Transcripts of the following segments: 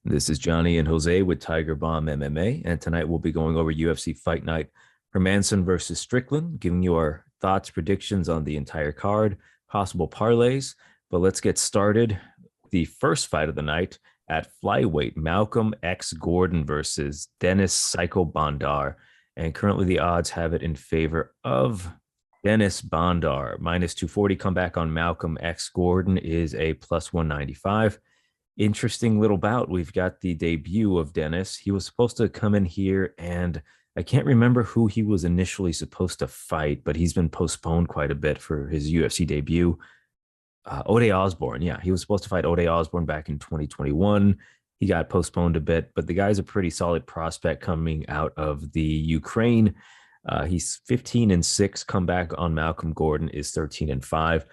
This is Johnny and Jose with Tiger Bomb MMA, and tonight we'll be going over UFC Fight Night Hermanson versus Strickland, giving you our thoughts, predictions on the entire card, possible parlays. But let's get started. The first fight of the night at flyweight, Malcolm X Gordon versus Dennis Psycho Bondar. And currently the odds have it in favor of Dennis Bondar. Minus 240 comeback on Malcolm X Gordon is a plus 195. Interesting little bout. We've got the debut of Dennis. He was supposed to come in here, and I can't remember who he was initially supposed to fight, but he's been postponed quite a bit for his UFC debut. Ode Osborne, yeah, he was supposed to fight Ode Osborne back in 2021. He got postponed a bit, but the guy's a pretty solid prospect coming out of the Ukraine. He's 15-6. Comeback on Malcolm Gordon is 13-5.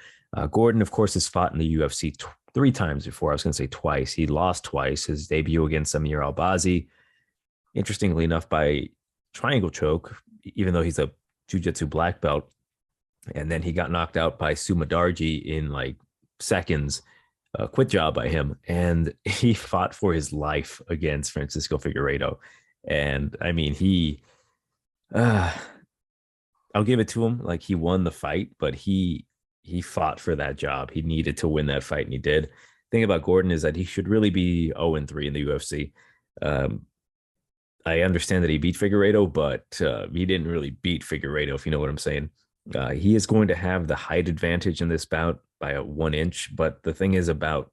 Gordon, of course, has fought in the UFC three times before. I was going to say twice. He lost twice. His debut against Amir Albazi, interestingly enough, by triangle choke, even though he's a jiu-jitsu black belt. And then he got knocked out by Sumadarji in like seconds. A quit job by him. And he fought for his life against Francisco Figueiredo. And I mean, I'll give it to him. Like, he won the fight, but he fought for that job. He needed to win that fight, and he did. The thing about Gordon is that he should really be 0-3 in the UFC. I understand that he beat Figueiredo, but he didn't really beat Figueiredo, if you know what I'm saying. He is going to have the height advantage in this bout by a 1 inch. But the thing is about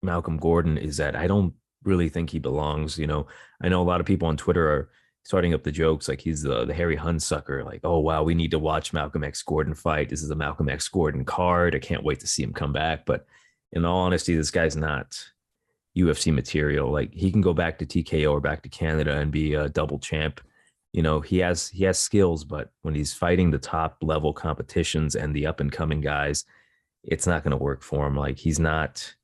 Malcolm Gordon is that I don't really think he belongs. I know a lot of people on Twitter are starting up the jokes like he's the Harry Hunsucker, like, oh wow, we need to watch Malcolm X Gordon fight. This is a Malcolm X Gordon card. I can't wait to see him come back. But in all honesty, this guy's not UFC material. Like, he can go back to TKO or back to Canada and be a double champ. He has skills, but when he's fighting the top level competitions and the up and coming guys, it's not going to work for him. Like, he's not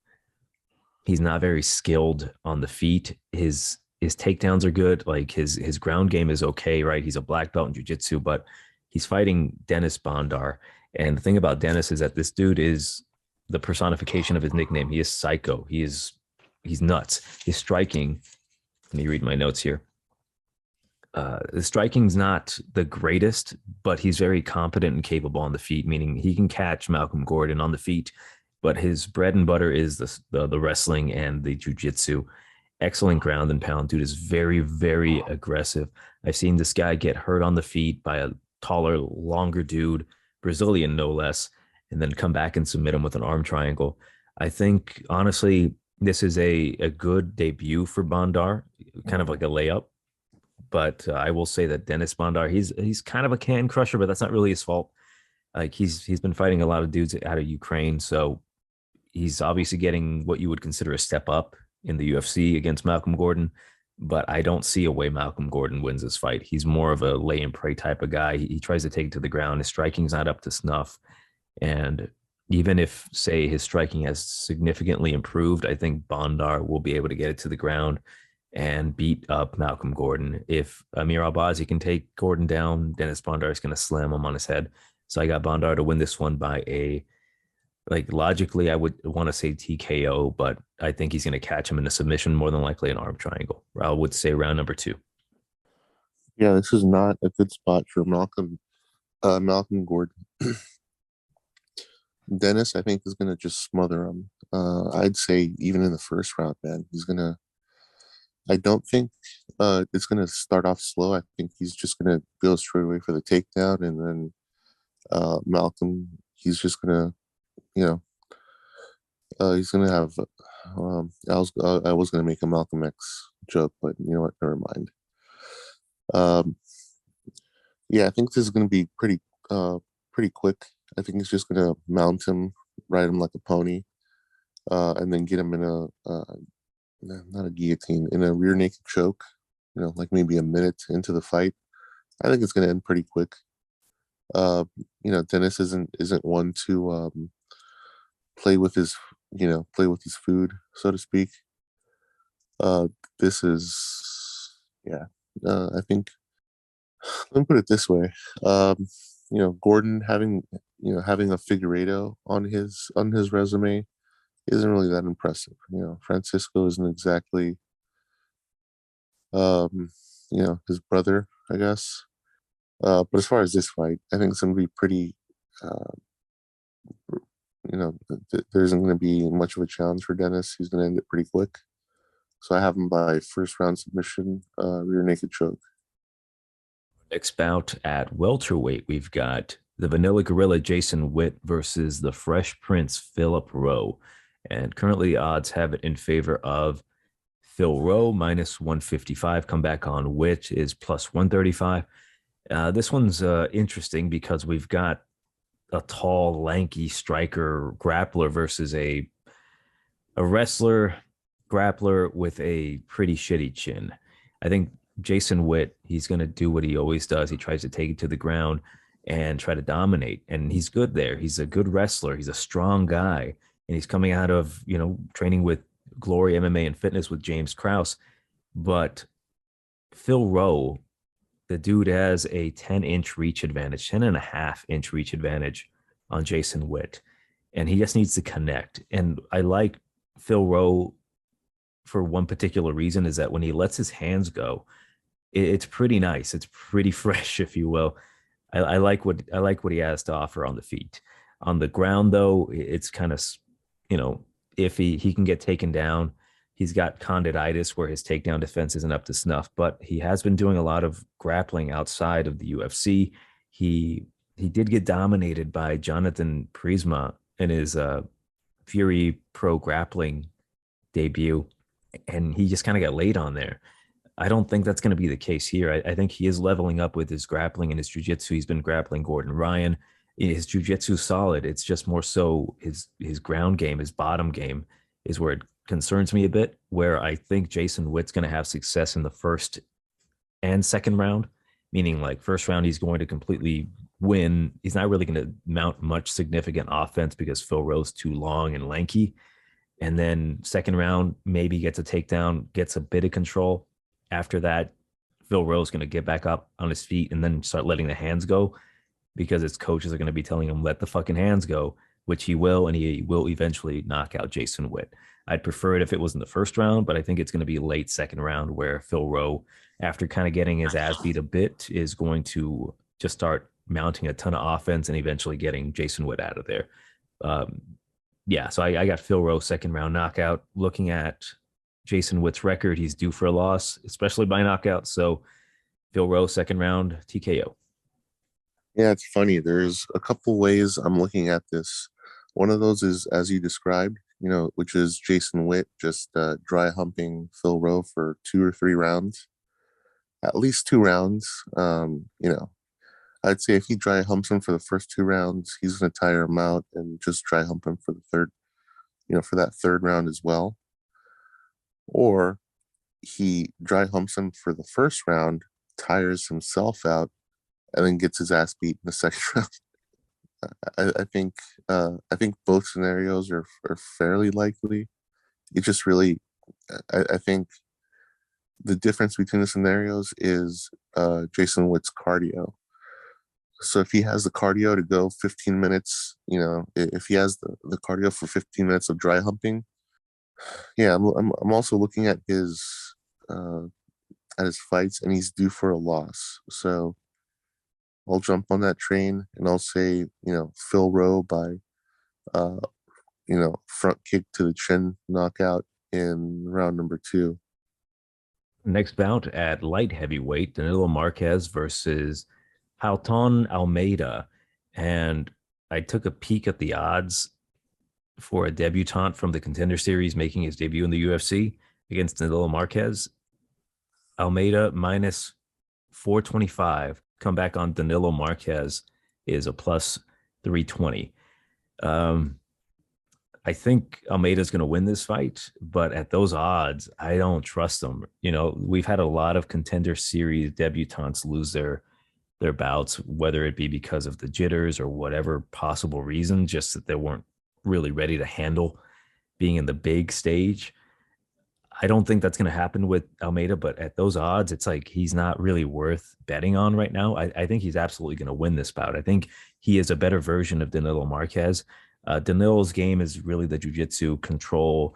very skilled on the feet. His takedowns are good. Like, his ground game is okay, right? He's a black belt in jiu-jitsu, but he's fighting Dennis Bondar. And the thing about Dennis is that this dude is the personification of his nickname. He is psycho. He's nuts. His striking, let me read my notes here. The striking's not the greatest, but he's very competent and capable on the feet, meaning he can catch Malcolm Gordon on the feet. But his bread and butter is the wrestling and the jiu-jitsu. Excellent ground and pound. Dude is very, very aggressive. I've seen this guy get hurt on the feet by a taller, longer dude, Brazilian no less, and then come back and submit him with an arm triangle. I think, honestly, this is a good debut for Bondar, kind of like a layup. But I will say that Dennis Bondar, he's kind of a can crusher, but that's not really his fault. Like, he's been fighting a lot of dudes out of Ukraine, so he's obviously getting what you would consider a step up in the UFC against Malcolm Gordon. But I don't see a way Malcolm Gordon wins this fight. He's more of a lay and pray type of guy. He tries to take it to the ground. His striking's not up to snuff. And even if, say, his striking has significantly improved, I think Bondar will be able to get it to the ground and beat up Malcolm Gordon. If Amir Albazi can take Gordon down, Dennis Bondar is going to slam him on his head. So I got Bondar to win this one by logically, I would want to say TKO, but I think he's going to catch him in a submission, more than likely an arm triangle. I would say round number 2. Yeah, this is not a good spot for Malcolm Gordon. Dennis, I think, is gonna just smother him. I'd say even in the first round, man, he's gonna. I don't think it's gonna start off slow. I think he's just gonna go straight away for the takedown, and then Malcolm, he's just gonna, you know, he's gonna have. I was gonna make a Malcolm X joke, but you know what? Never mind. Um, yeah, I think this is gonna be pretty quick. I think he's just gonna mount him, ride him like a pony, and then get him in not a guillotine, in a rear naked choke. Like maybe a minute into the fight. I think it's gonna end pretty quick. Uh, Dennis isn't one to play with his food, so to speak. Uh, this is yeah. I think let me put it this way. Gordon having a Figueiredo on his resume isn't really that impressive. Francisco isn't exactly Um, his brother, I guess. But as far as this fight, I think it's going to be pretty. Uh, there isn't going to be much of a challenge for Dennis. He's going to end it pretty quick. So I have him by first round submission, rear naked choke. Next bout at welterweight, we've got the Vanilla Gorilla Jason Witt versus the Fresh Prince Philip Rowe. And currently, odds have it in favor of Phil Rowe minus 155. Come back on Witt is plus 135. This one's interesting because we've got a tall, lanky striker grappler versus a wrestler grappler with a pretty shitty chin. I think Jason Witt, he's going to do what he always does. He tries to take it to the ground and try to dominate. And he's good there. He's a good wrestler. He's a strong guy. And he's coming out of, training with Glory MMA and Fitness with James Krause. But Phil Rowe, the dude has a 10-inch reach advantage, 10.5-inch reach advantage on Jason Witt. And he just needs to connect. And I like Phil Rowe for one particular reason, is that when he lets his hands go, it's pretty nice. It's pretty fresh, if you will. I like what he has to offer on the feet. On the ground, though, it's kind of iffy. He can get taken down. He's got condylitis where his takedown defense isn't up to snuff, but he has been doing a lot of grappling outside of the UFC. He did get dominated by Jonathan Prisma in his Fury Pro grappling debut, and he just kind of got laid on there. I don't think that's going to be the case here. I think he is leveling up with his grappling and his jiu-jitsu. He's been grappling Gordon Ryan. His jiu-jitsu is solid. It's just more so his ground game, his bottom game is where it concerns me a bit, where I think Jason Witt's going to have success in the first and second round, meaning like first round, he's going to completely win. He's not really going to mount much significant offense because Phil Rowe's too long and lanky. And then second round, maybe gets a takedown, gets a bit of control. After that, Phil Rowe's going to get back up on his feet and then start letting the hands go because his coaches are going to be telling him, let the fucking hands go, which he will, and he will eventually knock out Jason Witt. I'd prefer it if it was in the first round, but I think it's going to be late second round where Phil Rowe, after kind of getting his ass beat a bit, is going to just start mounting a ton of offense and eventually getting Jason Witt out of there. Yeah, so I got Phil Rowe second round knockout. Looking at Jason Witt's record, he's due for a loss, especially by knockout. So Phil Rowe second round TKO. Yeah, it's funny. There's a couple ways I'm looking at this. One of those is as you described, which is Jason Witt just dry humping Phil Rowe for 2 or 3 rounds, at least 2 rounds. I'd say if he dry humps him for the first 2 rounds, he's going to tire him out and just dry hump him for the third, for that third round as well. Or he dry humps him for the first round, tires himself out, and then gets his ass beat in the second round. I think both scenarios are fairly likely. It just really, I think the difference between the scenarios is Jason Witt's cardio. So if he has the cardio to go 15 minutes, if he has the cardio for 15 minutes of dry humping, yeah, I'm also looking at his fights, and he's due for a loss. So I'll jump on that train, and I'll say, Phil Rowe by, front kick to the chin knockout in round number 2. Next bout at light heavyweight, Danilo Marques versus Halton Almeida. And I took a peek at the odds for a debutant from the Contender Series making his debut in the UFC against Danilo Marques. Almeida minus 425. Come back on Danilo Marques is a plus 320. I think Almeida's going to win this fight, but at those odds, I don't trust him. We've had a lot of Contender Series debutantes lose their bouts, whether it be because of the jitters or whatever possible reason, just that they weren't really ready to handle being in the big stage. I don't think that's going to happen with Almeida, but at those odds, it's like he's not really worth betting on right now. I think he's absolutely going to win this bout. I think he is a better version of Danilo Marques. Danilo's game is really the jiu-jitsu control,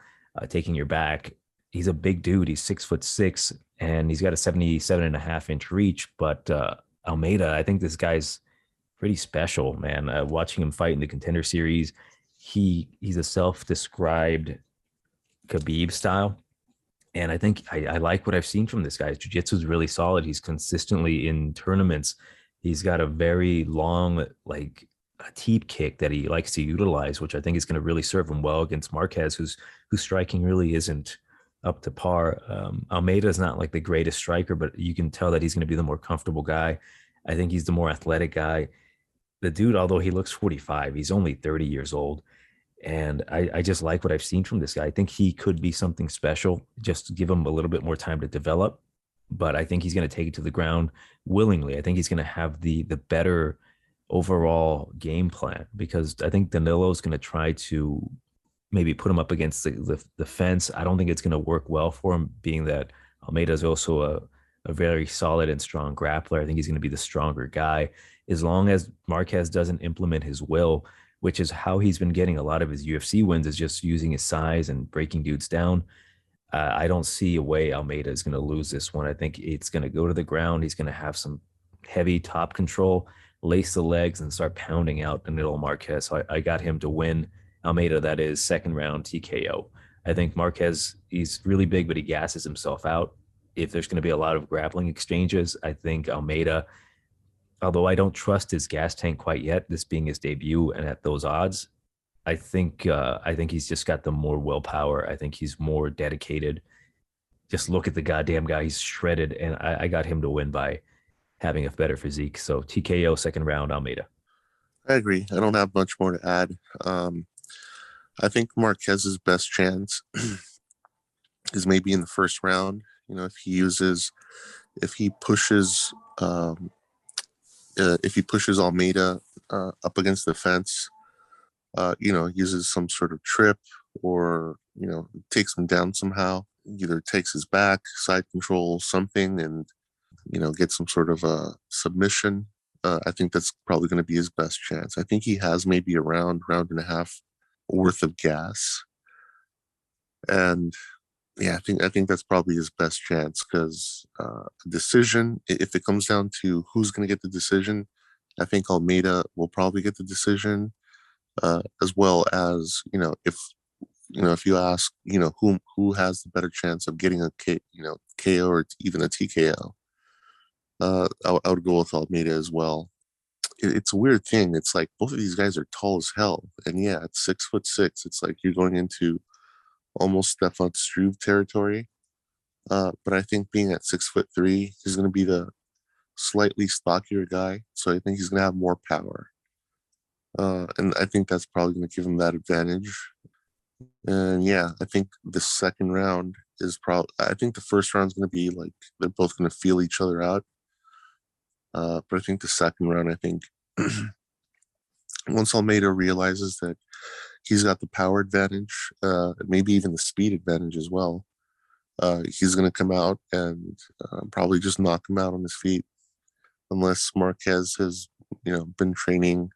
taking your back. he's a big dude. He's 6'6", and he's got a 77.5-inch reach. But Almeida, I think this guy's pretty special, man. Watching him fight in the Contender Series, he's a self-described Khabib style. And I think I like what I've seen from this guy. His jiu-jitsu is really solid. He's consistently in tournaments. He's got a very long, like a teep kick that he likes to utilize, which I think is going to really serve him well against Marques, whose striking really isn't up to par. Almeida is not like the greatest striker, but you can tell that he's going to be the more comfortable guy. I think he's the more athletic guy. The dude, although he looks 45, he's only 30 years old. And I just like what I've seen from this guy. I think he could be something special. Just give him a little bit more time to develop. But I think he's going to take it to the ground willingly. I think he's going to have the better overall game plan, because I think Danilo's going to try to maybe put him up against the fence. I don't think it's going to work well for him, being that Almeida is also a very solid and strong grappler. I think he's going to be the stronger guy. As long as Marques doesn't implement his will, which is how he's been getting a lot of his UFC wins, is just using his size and breaking dudes down. I don't see a way Almeida is going to lose this one. I think it's going to go to the ground. He's going to have some heavy top control, lace the legs, and start pounding out Danilo Marques. So I got him to win. Almeida, that is, second round TKO. I think Marques, he's really big, but he gasses himself out. If there's going to be a lot of grappling exchanges, I think Almeida, although I don't trust his gas tank quite yet, this being his debut and at those odds, I think he's just got the more willpower. I think he's more dedicated. Just look at the goddamn guy; he's shredded, and I got him to win by having a better physique. So TKO second round, Almeida. I agree. I don't have much more to add. I think Marquez's best chance is maybe in the first round. If he pushes Almeida up against the fence, uses some sort of trip, or takes him down somehow, either takes his back, side control, something, and gets some sort of a submission. I think that's probably going to be his best chance. I think he has maybe a round and a half worth of gas, and yeah, I think that's probably his best chance, because decision, if it comes down to who's going to get the decision, I think Almeida will probably get the decision, as well as if you ask who has the better chance of getting a KO or even a TKO, I would go with Almeida as well. It's a weird thing. It's like both of these guys are tall as hell, and yeah, at 6'6", it's like you're going into almost Stefan Struve territory. But I think being at 6'3", he's going to be the slightly stockier guy, so I think he's going to have more power. And I think that's probably going to give him that advantage. And yeah, I think the second round is probably, I think the first round is going to be like, they're both going to feel each other out. But I think the second round, I think once Almeida realizes that he's got the power advantage, maybe even the speed advantage as well, he's going to come out and probably just knock him out on his feet, unless Marques has, been training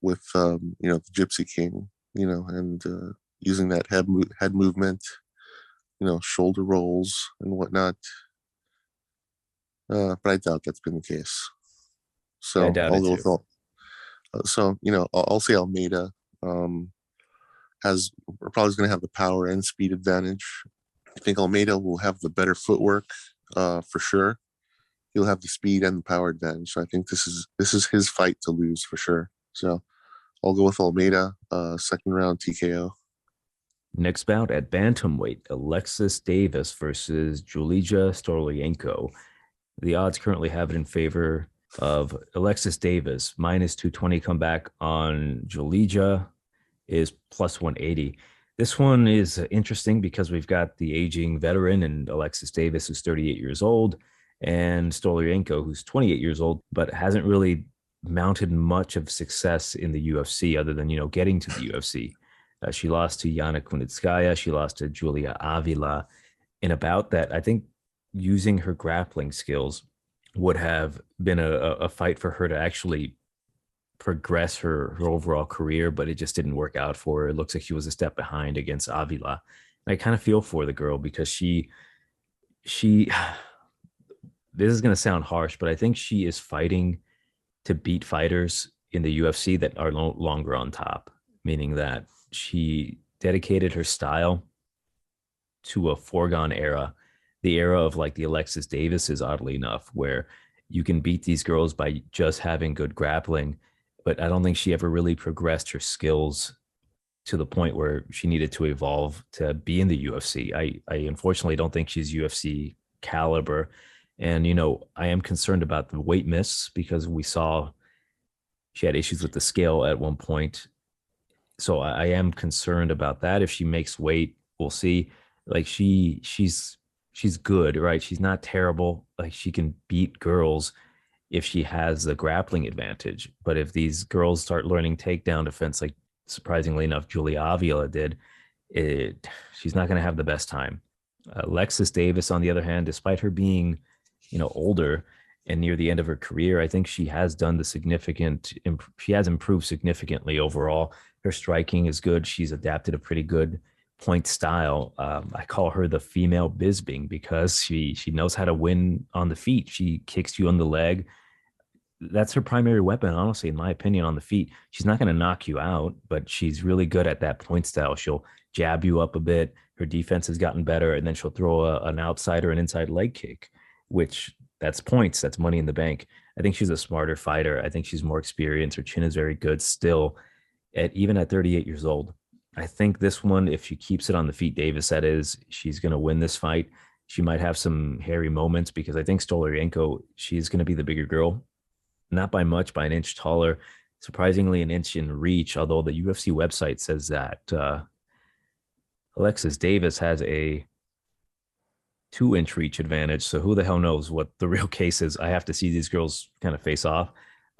with, the Gypsy King, and using that head movement, shoulder rolls and whatnot. But I doubt that's been the case. So I doubt I'll it go too. with I'll say Almeida has probably going to have the power and speed advantage. I think Almeida will have the better footwork, for sure. He'll have the speed and the power advantage. So I think this is his fight to lose for sure. So I'll go with Almeida, second round TKO. Next bout at bantamweight, Alexis Davis versus Julija Stolairenko. The odds currently have it in favor of Alexis Davis. Minus 220 comeback on Julija is plus 180. This one is interesting because we've got the aging veteran and Alexis Davis, who's 38 years old, and Stolairenko, who's 28 years old, but hasn't really mounted much of success in the UFC other than, getting to the UFC. She lost to Yana Kunitskaya. She lost to Julia Avila in a bout that I think, using her grappling skills, would have been a fight for her to actually progress her overall career, but it just didn't work out for her. It looks like she was a step behind against Avila. I kind of feel for the girl because she this is going to sound harsh, but I think she is fighting to beat fighters in the UFC that are no longer on top, meaning that she dedicated her style to a foregone era, the era of like the Alexis Davises, oddly enough, where you can beat these girls by just having good grappling. But I don't think she ever really progressed her skills to the point where she needed to evolve to be in the UFC. I unfortunately don't think she's UFC caliber. And, I am concerned about the weight miss because we saw she had issues with the scale at one point. So I am concerned about that. If she makes weight, we'll see. Like she's good, right? She's not terrible. Like she can beat girls if she has the grappling advantage. But if these girls start learning takedown defense, like surprisingly enough, Julia Avila did, she's not going to have the best time. Alexis Davis, on the other hand, despite her being, older and near the end of her career, I think she has done the significant. She has improved significantly overall. Her striking is good. She's adapted a pretty good point style. I call her the female Bisbing because she knows how to win on the feet. She kicks you on the leg. That's her primary weapon, honestly, in my opinion, on the feet. She's not going to knock you out, but she's really good at that point style. She'll jab you up a bit. Her defense has gotten better, and then she'll throw an outside or an inside leg kick, which that's points. That's money in the bank. I think she's a smarter fighter. I think she's more experienced. Her chin is very good still, even at 38 years old. I think this one, if she keeps it on the feet, Davis, that is, she's going to win this fight. She might have some hairy moments because I think Stolairenko, she's going to be the bigger girl, not by much, by an inch taller, surprisingly an inch in reach. Although the UFC website says that Alexis Davis has a 2-inch reach advantage. So who the hell knows what the real case is? I have to see these girls kind of face off.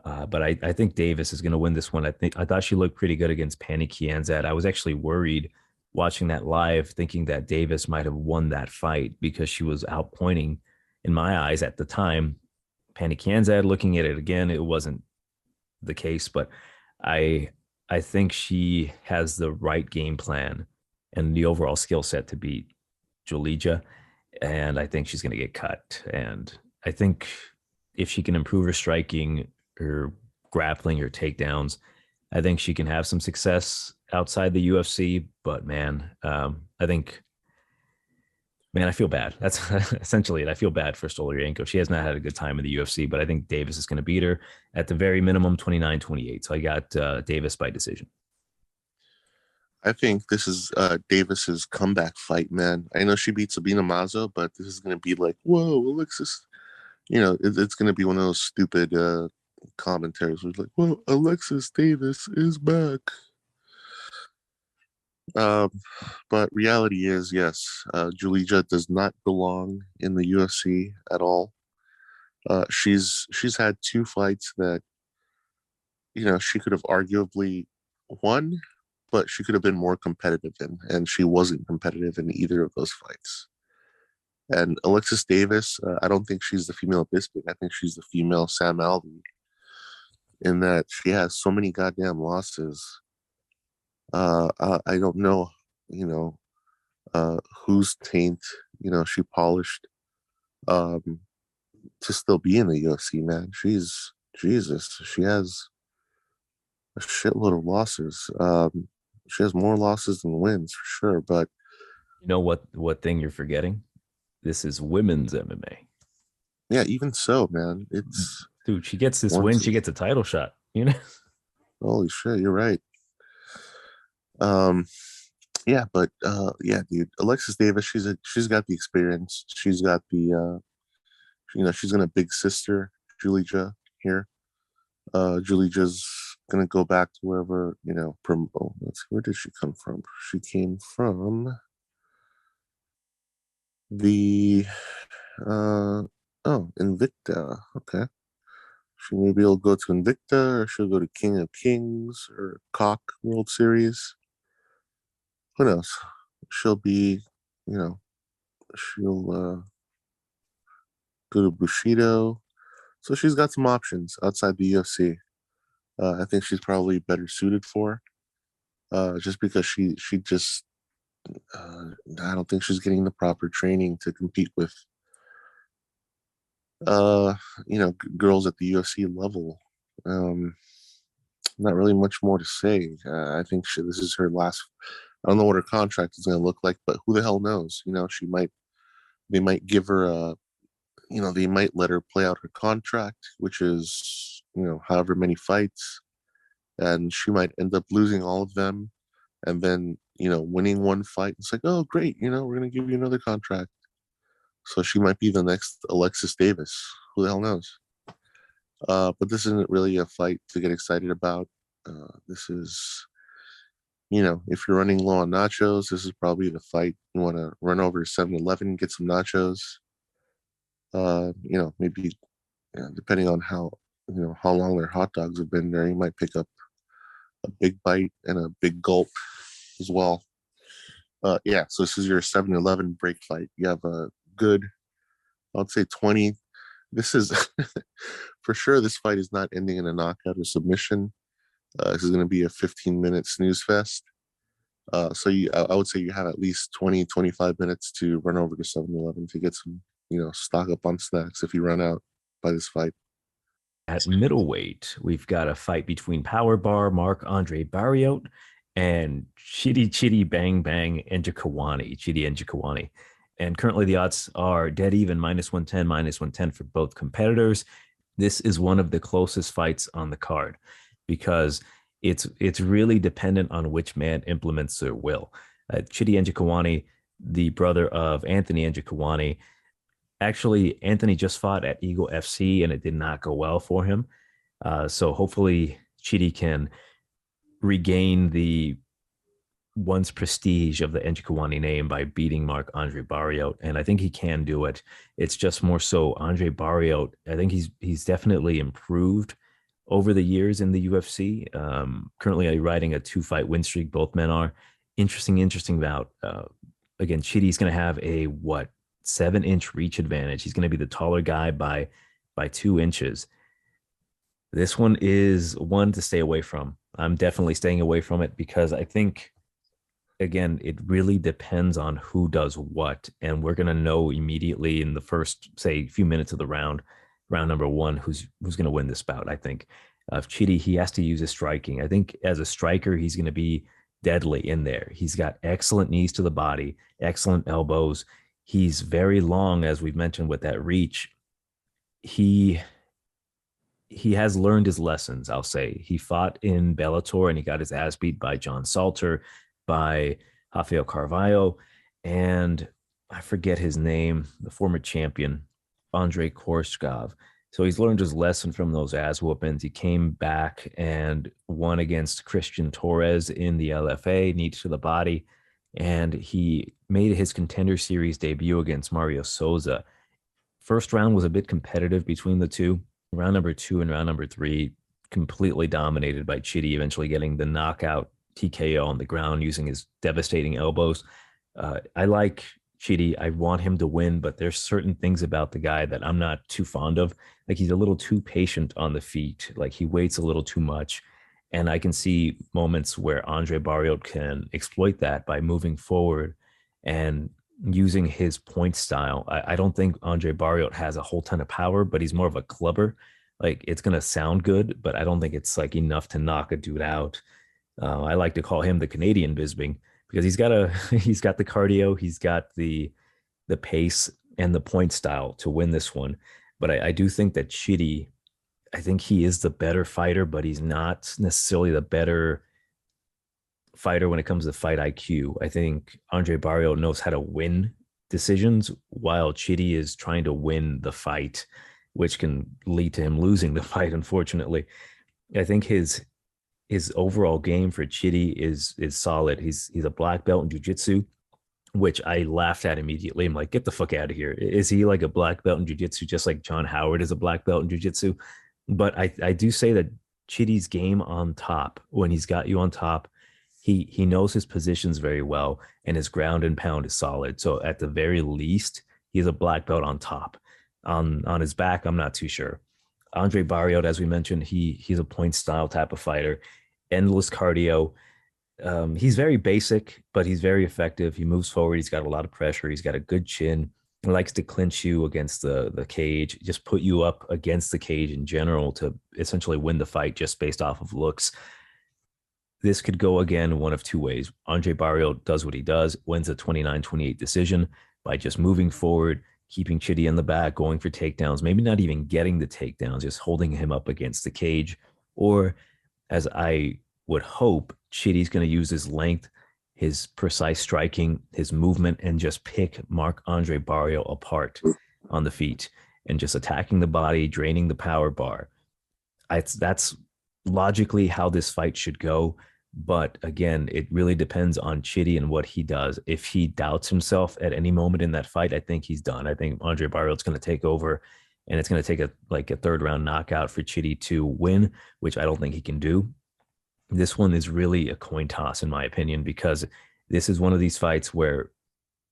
But I think Davis is going to win this one. I thought she looked pretty good against Pani Kianzad. I was actually worried watching that live, thinking that Davis might have won that fight because she was outpointing, in my eyes at the time, Pani Kianzad. Looking at it again, it wasn't the case, but I I think she has the right game plan and the overall skill set to beat Julija, and I think she's going to get cut. And I think if she can improve her striking, her grappling, her takedowns, I think she can have some success outside the UFC. But man, I think, man, I feel bad. That's essentially it. I feel bad for Stolyarenko. She has not had a good time in the UFC, but I think Davis is going to beat her at the very minimum 29-28. So I got Davis by decision. I think this is Davis's comeback fight, man. I know she beat Sabina Mazo, but this is going to be like, whoa, Alexis. It's going to be one of those stupid commentaries where it's like, well, Alexis Davis is back. Um, but reality is, yes, Julija does not belong in the UFC at all. She's had two fights that she could have arguably won, but she could have been more competitive in, and she wasn't competitive in either of those fights. And Alexis Davis, I don't think she's the female Bisping. I think she's the female Sam Alvey, in that she has so many goddamn losses. I don't know, whose taint, she polished um, to still be in the UFC, man. She's, Jesus, she has a shitload of losses. She has more losses than wins for sure, but You know what thing you're forgetting? This is women's MMA. yeah, even so, man, it's Dude, she gets this win, once. she gets a title shot, you know? Holy shit, you're right. Um, yeah, but yeah, dude, Alexis Davis, she's got the experience. She's got the she's gonna big sister Julija here. Julija's gonna go back to wherever let's see, where did she come from? She came from the uh Invicta. Okay. She maybe will go to Invicta, or she'll go to King of Kings or Cock World Series. Who knows? She'll be, you know, she'll go to Bushido. So she's got some options outside the UFC. I think she's probably better suited for, just because she just I don't think she's getting the proper training to compete with, uh, girls at the UFC level. Um, Not really much more to say. I think this is her last. I don't know what her contract is going to look like, but who the hell knows? She might. They might give her a. They might let her play out her contract, which is however many fights, and she might end up losing all of them, and then winning one fight. It's like, oh great, we're going to give you another contract. So she might be the next Alexis Davis. Who the hell knows? But this isn't really a fight to get excited about. This is, if you're running low on nachos, this is probably the fight you want to run over to 7-Eleven, get some nachos. Maybe depending on how long their hot dogs have been there, you might pick up a big bite and a big gulp as well. Yeah, so this is your 7-Eleven break fight. You have a good, I'd say 20. This is for sure. This fight is not ending in a knockout or submission. This is going to be a 15-minute snooze fest. So I would say you have at least 20, 25 minutes to run over to 7-Eleven to get some, stock up on snacks if you run out by this fight. At middleweight, we've got a fight between Power Bar Marc-Andre Barriault and Chitty Chitty Bang Bang Njokuani, Chitty Njokuani. And currently the odds are dead even, -110, -110 for both competitors. This is one of the closest fights on the card because it's really dependent on which man implements their will. Chitty Njokuani, the brother of Anthony Njokuani, actually, Anthony just fought at Eagle FC and it did not go well for him. So hopefully Chitty can regain the once prestige of the Njokuani name by beating Marc-Andre Barriault. And I think he can do it. It's just more so Andre Barriault. I think he's definitely improved over the years in the UFC. Currently riding a 2-fight win streak. Both men are. Interesting bout. Again, Chitty's going to have a 7-inch reach advantage. He's going to be the taller guy by 2 inches. This one is one to stay away from. I'm definitely staying away from it because I think, again, it really depends on who does what. And we're going to know immediately in the first, say, few minutes of the round number 1, who's going to win this bout. I think of Chitty, he has to use his striking. I think as a striker, he's going to be deadly in there. He's got excellent knees to the body, excellent elbows. He's very long, as we've mentioned, with that reach. He has learned his lessons, I'll say. He fought in Bellator and he got his ass beat by John Salter, by Rafael Carvalho, and I forget his name, the former champion, Andrei Korshkov. So he's learned his lesson from those ass whoopings. He came back and won against Christian Torres in the LFA, knees to the body, and he made his Contender Series debut against Mario Souza. First round was a bit competitive between the two. Round number 2 and round number 3 completely dominated by Chitty, eventually getting the knockout TKO on the ground using his devastating elbows. I like Chitty. I want him to win, but there's certain things about the guy that I'm not too fond of. Like, he's a little too patient on the feet. Like, he waits a little too much. And I can see moments where Andre Barriault can exploit that by moving forward and using his point style. I don't think Andre Barriault has a whole ton of power, but he's more of a clubber. Like, it's going to sound good, but I don't think it's like enough to knock a dude out. I like to call him the Canadian Bisping because he's got the cardio, he's got the pace and the point style to win this one. But I do think that Chitty, I think he is the better fighter, but he's not necessarily the better fighter when it comes to fight IQ. I think Andre Barriault knows how to win decisions while Chitty is trying to win the fight, which can lead to him losing the fight, unfortunately. I think his overall game for Chitty is solid. He's a black belt in jiu-jitsu, which I laughed at immediately. I'm like, get the fuck out of here. Is he like a black belt in jiu-jitsu just like John Howard is a black belt in jiu-jitsu? But I do say that Chitty's game on top, when he's got you on top, he knows his positions very well and his ground and pound is solid. So at the very least, he's a black belt on top. On his back, I'm not too sure. Andre Barriault, as we mentioned, he's a point style type of fighter, endless cardio. He's very basic, but he's very effective. He moves forward. He's got a lot of pressure. He's got a good chin. He likes to clinch you against the cage, just put you up against the cage in general to essentially win the fight just based off of looks. This could go again one of two ways. Andre Barriault does what he does, wins a 29-28 decision by just moving forward, keeping Chitty in the back, going for takedowns, maybe not even getting the takedowns, just holding him up against the cage. Or, as I would hope, Chitty's going to use his length, his precise striking, his movement, and just pick Marc-Andre Barriault apart on the feet and just attacking the body, draining the power bar. That's logically how this fight should go. But again, it really depends on Chitty and what he does. If he doubts himself at any moment in that fight, I think he's done. I think Andre Barriault's going to take over, and it's going to take a third round knockout for Chitty to win, which I don't think he can do. This one is really a coin toss, in my opinion, because this is one of these fights where,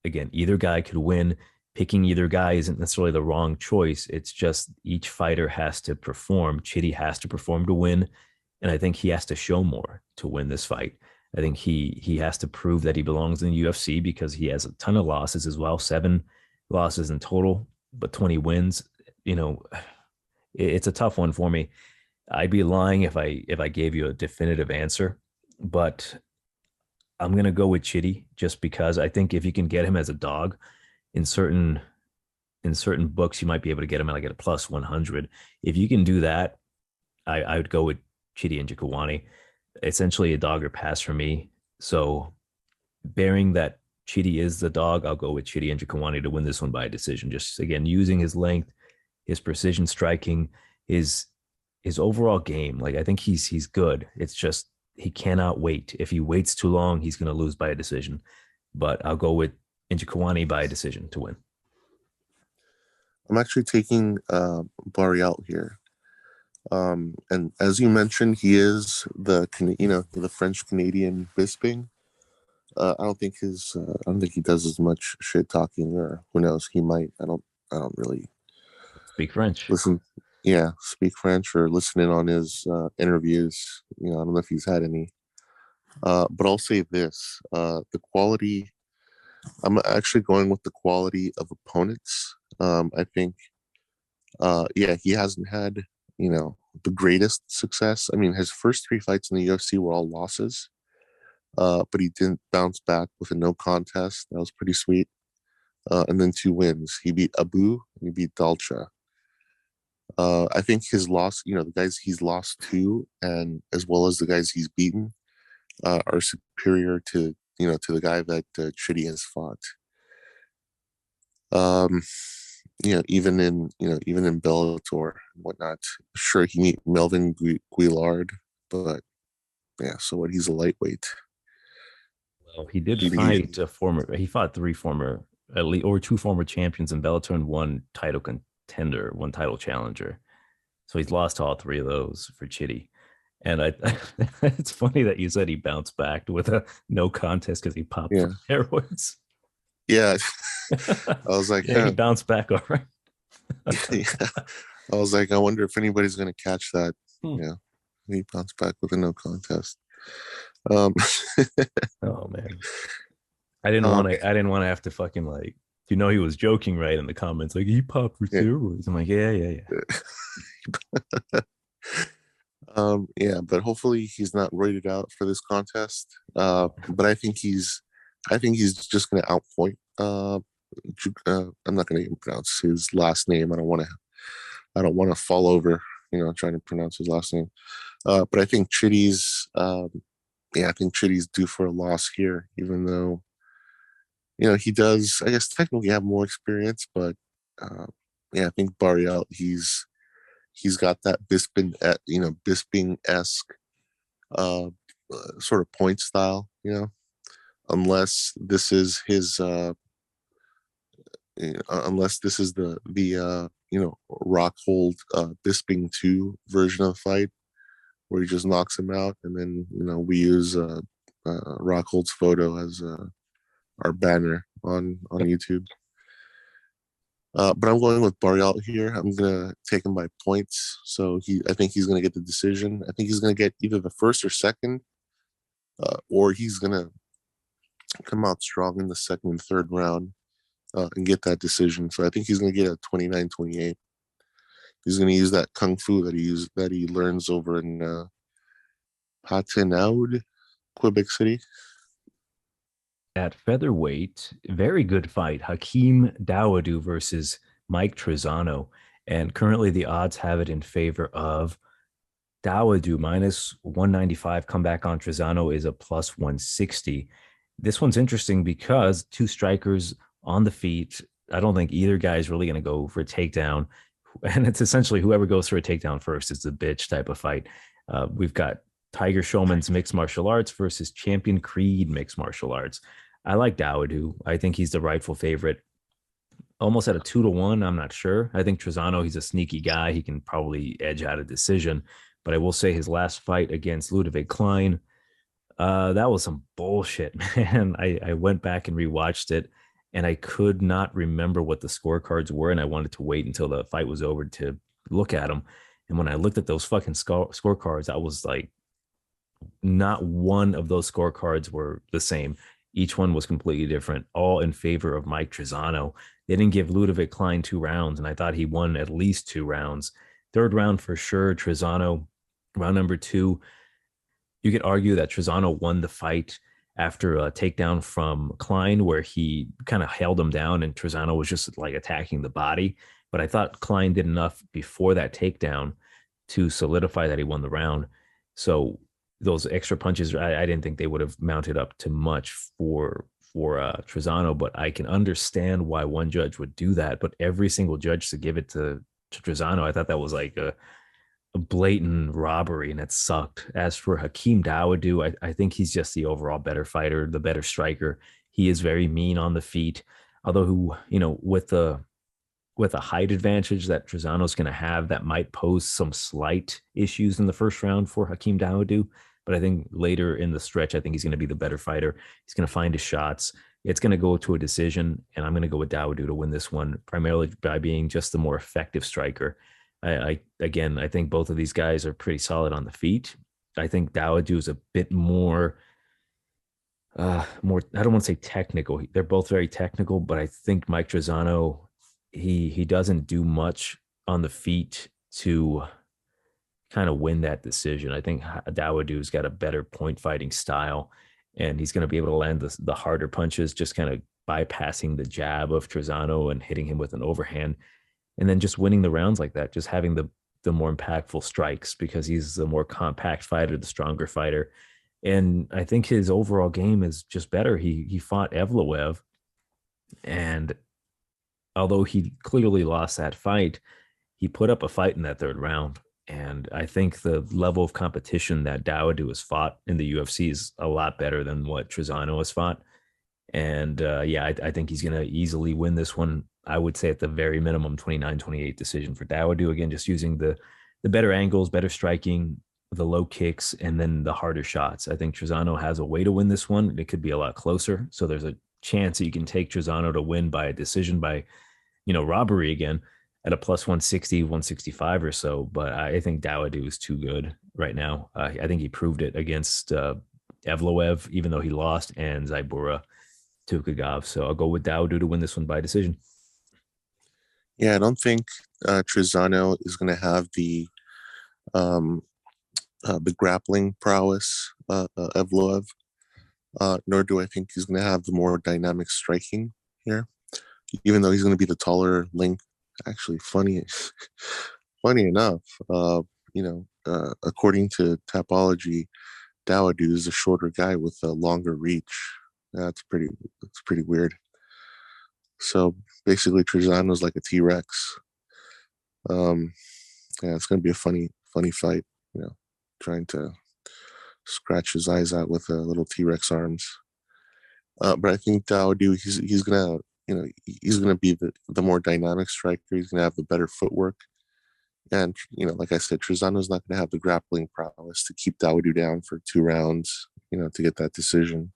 again, either guy could win. Picking either guy isn't necessarily the wrong choice. It's just each fighter has to perform. Chitty has to perform to win, and I think he has to show more to win this fight. I think he has to prove that he belongs in the UFC because he has a ton of losses as well, 7 losses in total, but 20 wins. You know, it's a tough one for me. I'd be lying if I gave you a definitive answer, but I'm gonna go with Chitty just because I think if you can get him as a dog in certain books, you might be able to get him at like a plus 100. If you can do that, I would go with Chitty and Njokuani. Essentially a dog or pass for me. So bearing that Chitty is the dog, I'll go with Chitty and Njokuani to win this one by a decision. Just again using his length, his precision striking, his overall game. Like I think he's good. It's just he cannot wait. If he waits too long, he's going to lose by a decision. But I'll go with Njokuani by a decision to win. I'm actually taking Barriault here. And as you mentioned, he is the French Canadian Bisping. I don't think he does as much shit talking, or who knows, he might. I don't really Speak French. listen. Yeah, speak French or listen in on his interviews. I don't know if he's had any. But I'll say this: the quality. I'm actually going with the quality of opponents. I think, yeah, he hasn't had the greatest success. I mean, his first 3 fights in the UFC were all losses, but he didn't bounce back with a no contest. That was pretty sweet. And then 2 wins. He beat Abu and he beat Dalcha. I think his loss, the guys he's lost to, and as well as the guys he's beaten, are superior to the guy that Chitty has fought. Even in Bellator and whatnot. Sure, he beat Melvin Guillard, but yeah. So what? He's a lightweight. Well, he did fight a former. He fought 3 former, at least, or 2 former champions in Bellator and 1 title contender, 1 title challenger. So he's lost to all 3 of those for Chitty. And it's funny that you said he bounced back with a no contest because he popped from steroids. Yeah, I was like, yeah, he bounced back all right. Yeah. I was like, I wonder if anybody's gonna catch that. Yeah, he bounced back with a no contest. Oh man, I didn't want to have to fucking like, he was joking, right? In the comments, like he popped for steroids. I'm like, yeah. Yeah, but hopefully he's not rated out for this contest. But I think he's just going to outpoint. I'm not going to even pronounce his last name. I don't want to fall over, trying to pronounce his last name. But I think Chitty's, I think Chitty's due for a loss here, even though, he does, I guess, technically have more experience. But I think Barriault, he's got that Bisping-esque sort of point style, unless this is his unless this is the Rockhold Bisping 2 version of the fight where he just knocks him out, and then we use Rockhold's photo as our banner on YouTube. But I'm going with Barriault here. I'm gonna take him by points. So I think he's gonna get the decision. I think he's gonna get either the first or second. or he's gonna come out strong in the second and third round and get that decision. So I think he's gonna get a 29-28. He's gonna use that kung fu that he learns over in Patenaud, Quebec City. At featherweight, very good fight. Hakeem Dawodu versus Mike Trizano. And currently the odds have it in favor of Dawodu minus 195. Comeback on Trizano is a plus 160. This one's interesting because two strikers on the feet. I don't think either guy is really going to go for a takedown. And it's essentially whoever goes for a takedown first is the bitch type of fight. We've got Tiger Showman's mixed martial arts versus Champion Creed mixed martial arts. I like Dawodu. I think he's the rightful favorite. Almost at a 2-1. I'm not sure. I think Trizano, he's a sneaky guy. He can probably edge out a decision. But I will say his last fight against Ludwig Klein, that was some bullshit, man. I went back and rewatched it, and I could not remember what the scorecards were, and I wanted to wait until the fight was over to look at them. And when I looked at those fucking scorecards, I was like, not one of those scorecards were the same. Each one was completely different, all in favor of Mike Trizano. They didn't give Ludwig Klein 2 rounds, and I thought he won at least 2 rounds. Third round for sure, Trizano. Round number two, you could argue that Trizano won the fight after a takedown from Klein, where he kind of held him down and Trizano was just like attacking the body. But I thought Klein did enough before that takedown to solidify that he won the round. So those extra punches, I didn't think they would have mounted up to much for Trizano, but I can understand why one judge would do that. But every single judge to give it to Trizano, I thought that was like a blatant robbery, and it sucked. As for Hakeem Dawodu, I think he's just the overall better fighter, the better striker. He is very mean on the feet, although with a height advantage that Trizano's going to have, that might pose some slight issues in the first round for Hakeem Dawodu. But I think later in the stretch, I think he's going to be the better fighter. He's going to find his shots. It's going to go to a decision, and I'm going to go with Dawodu to win this one, primarily by being just the more effective striker. I think both of these guys are pretty solid on the feet. I think Dawodu is a bit more. I don't want to say technical. They're both very technical, but I think Mike Trizano, he doesn't do much on the feet to kind of win that decision. I think Dawodu's got a better point fighting style, and he's going to be able to land the harder punches, just kind of bypassing the jab of Trizano and hitting him with an overhand, and then just winning the rounds like that, just having the more impactful strikes because he's the more compact fighter, the stronger fighter. And I think his overall game is just better. He fought Evloev, and although he clearly lost that fight, he put up a fight in that third round. And I think the level of competition that Dawodu has fought in the UFC is a lot better than what Trizano has fought. And yeah, I think he's going to easily win this one. I would say at the very minimum 29-28 decision for Dawodu. Again, just using the better angles, better striking, the low kicks, and then the harder shots. I think Trizano has a way to win this one. It could be a lot closer. So there's a chance that you can take Trizano to win by a decision by, robbery again at a plus 160, 165 or so. But I think Dawodu is too good right now. I think he proved it against Evloev, even though he lost, and Zybura Tukagov. So I'll go with Dawodu to win this one by decision. Yeah, I don't think Trizano is going to have um, the grappling prowess Evloev, nor do I think he's going to have the more dynamic striking here. Even though he's going to be the taller link, actually, funny enough, according to Tapology, Dawodu is a shorter guy with a longer reach. That's pretty weird. So basically, Trizano's like a T-Rex. Um, yeah, it's going to be a funny fight. Trying to scratch his eyes out with little T-Rex arms. But I think Dawodu, he's gonna be the more dynamic striker. He's gonna have the better footwork, and like I said, Trizano's not gonna have the grappling prowess to keep Dawodu down for 2 rounds. To get that decision.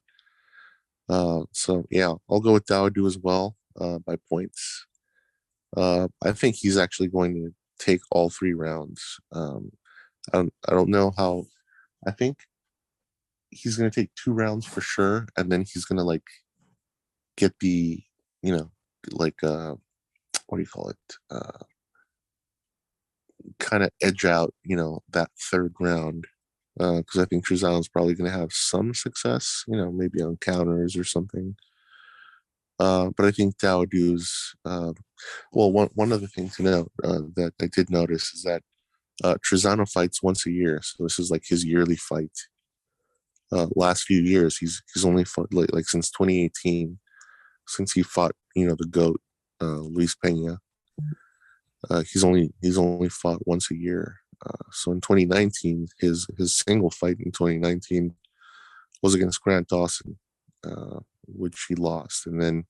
So yeah, I'll go with Dawodu as well by points. I think he's actually going to take all 3 rounds. I don't know how. I think he's gonna take 2 rounds for sure, and then he's gonna like get the, you know, like what do you call it? Kind of edge out, that third round. Because I think Trizano's probably going to have some success, maybe on counters or something. But I think Dawodu's, well, one other thing to note that I did notice is that Trizano fights once a year. So this is like his yearly fight. Last few years, he's only fought like since 2018, since he fought, the GOAT, Luis Pena. He's only fought once a year. So in 2019, his single fight in 2019 was against Grant Dawson, which he lost. And then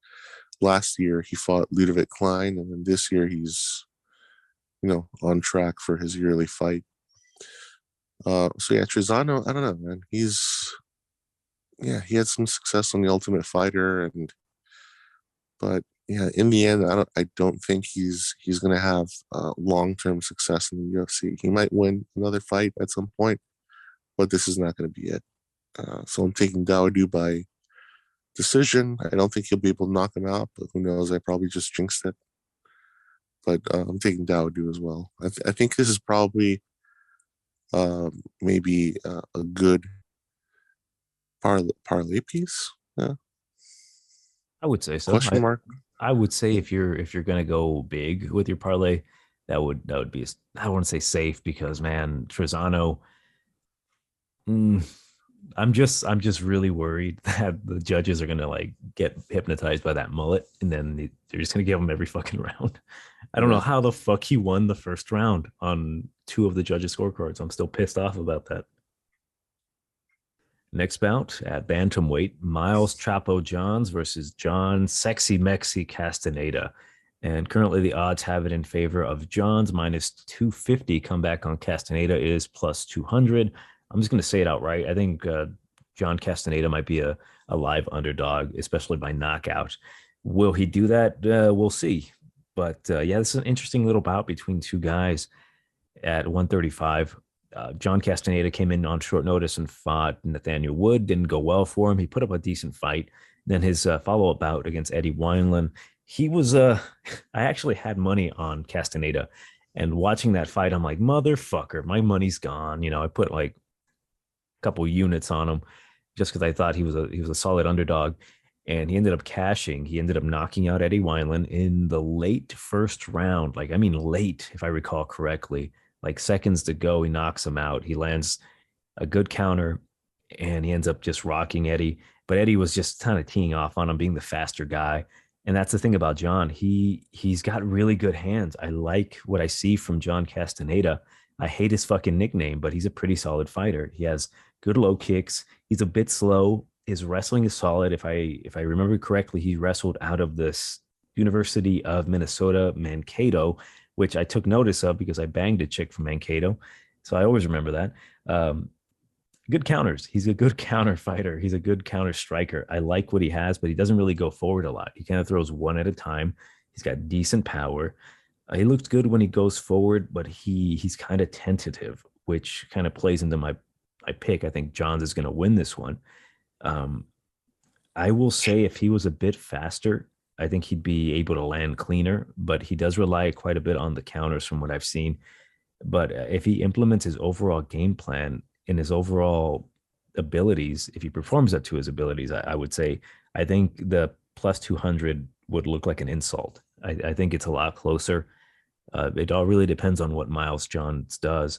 last year he fought Ludovic Klein, and then this year he's on track for his yearly fight. So yeah, Trizano, I don't know, man. He had some success on the Ultimate Fighter, but yeah, in the end, I don't think he's gonna have long-term success in the UFC. He might win another fight at some point, but this is not going to be it. So I'm taking Dawodu by decision. I don't think he'll be able to knock him out, but who knows? I probably just jinxed it. But I'm taking Dawodu as well. I think this is probably maybe a good parlay piece. Yeah. I would say so. Question mark. I would say if you're gonna go big with your parlay, that would be, I don't want to say safe, because man, Trizano, I'm just really worried that the judges are gonna like get hypnotized by that mullet, and then they're just gonna give him every fucking round. I don't know how the fuck he won the first round on 2 of the judges' scorecards. I'm still pissed off about that. Next bout at bantamweight, Miles Chapo Johns versus John Sexy Mexi Castaneda. And currently the odds have it in favor of Johns minus 250. Comeback on Castaneda is plus 200. I'm just going to say it outright. I think John Castaneda might be a live underdog, especially by knockout. Will he do that? We'll see. But yeah, this is an interesting little bout between two guys at 135. John Castaneda came in on short notice and fought Nathaniel Wood. Didn't go well for him. He put up a decent fight. Then his follow-up bout against Eddie Wineland, he was I actually had money on Castaneda, and watching that fight, I'm like, motherfucker, my money's gone. I put like a couple units on him just because I thought he was a solid underdog, and he ended up cashing. He ended up knocking out Eddie Wineland in the late first round. Like, I mean, late, if I recall correctly. Like seconds to go, he knocks him out. He lands a good counter, and he ends up just rocking Eddie. But Eddie was just kind of teeing off on him, being the faster guy. And that's the thing about John. He's got really good hands. I like what I see from John Castaneda. I hate his fucking nickname, but he's a pretty solid fighter. He has good low kicks. He's a bit slow. His wrestling is solid. If I remember correctly, he wrestled out of this University of Minnesota Mankato, which I took notice of because I banged a chick from Mankato. So I always remember that. Good counters. He's a good counter fighter. He's a good counter striker. I like what he has, but he doesn't really go forward a lot. He kind of throws one at a time. He's got decent power. He looks good when he goes forward, but he's kind of tentative, which kind of plays into my pick. I think Johns is going to win this one. I will say if he was a bit faster, I think he'd be able to land cleaner, but he does rely quite a bit on the counters from what I've seen. But if he implements his overall game plan and his overall abilities, if he performs up to his abilities, I would say, I think the plus 200 would look like an insult. I think it's a lot closer. It all really depends on what Miles Johns does.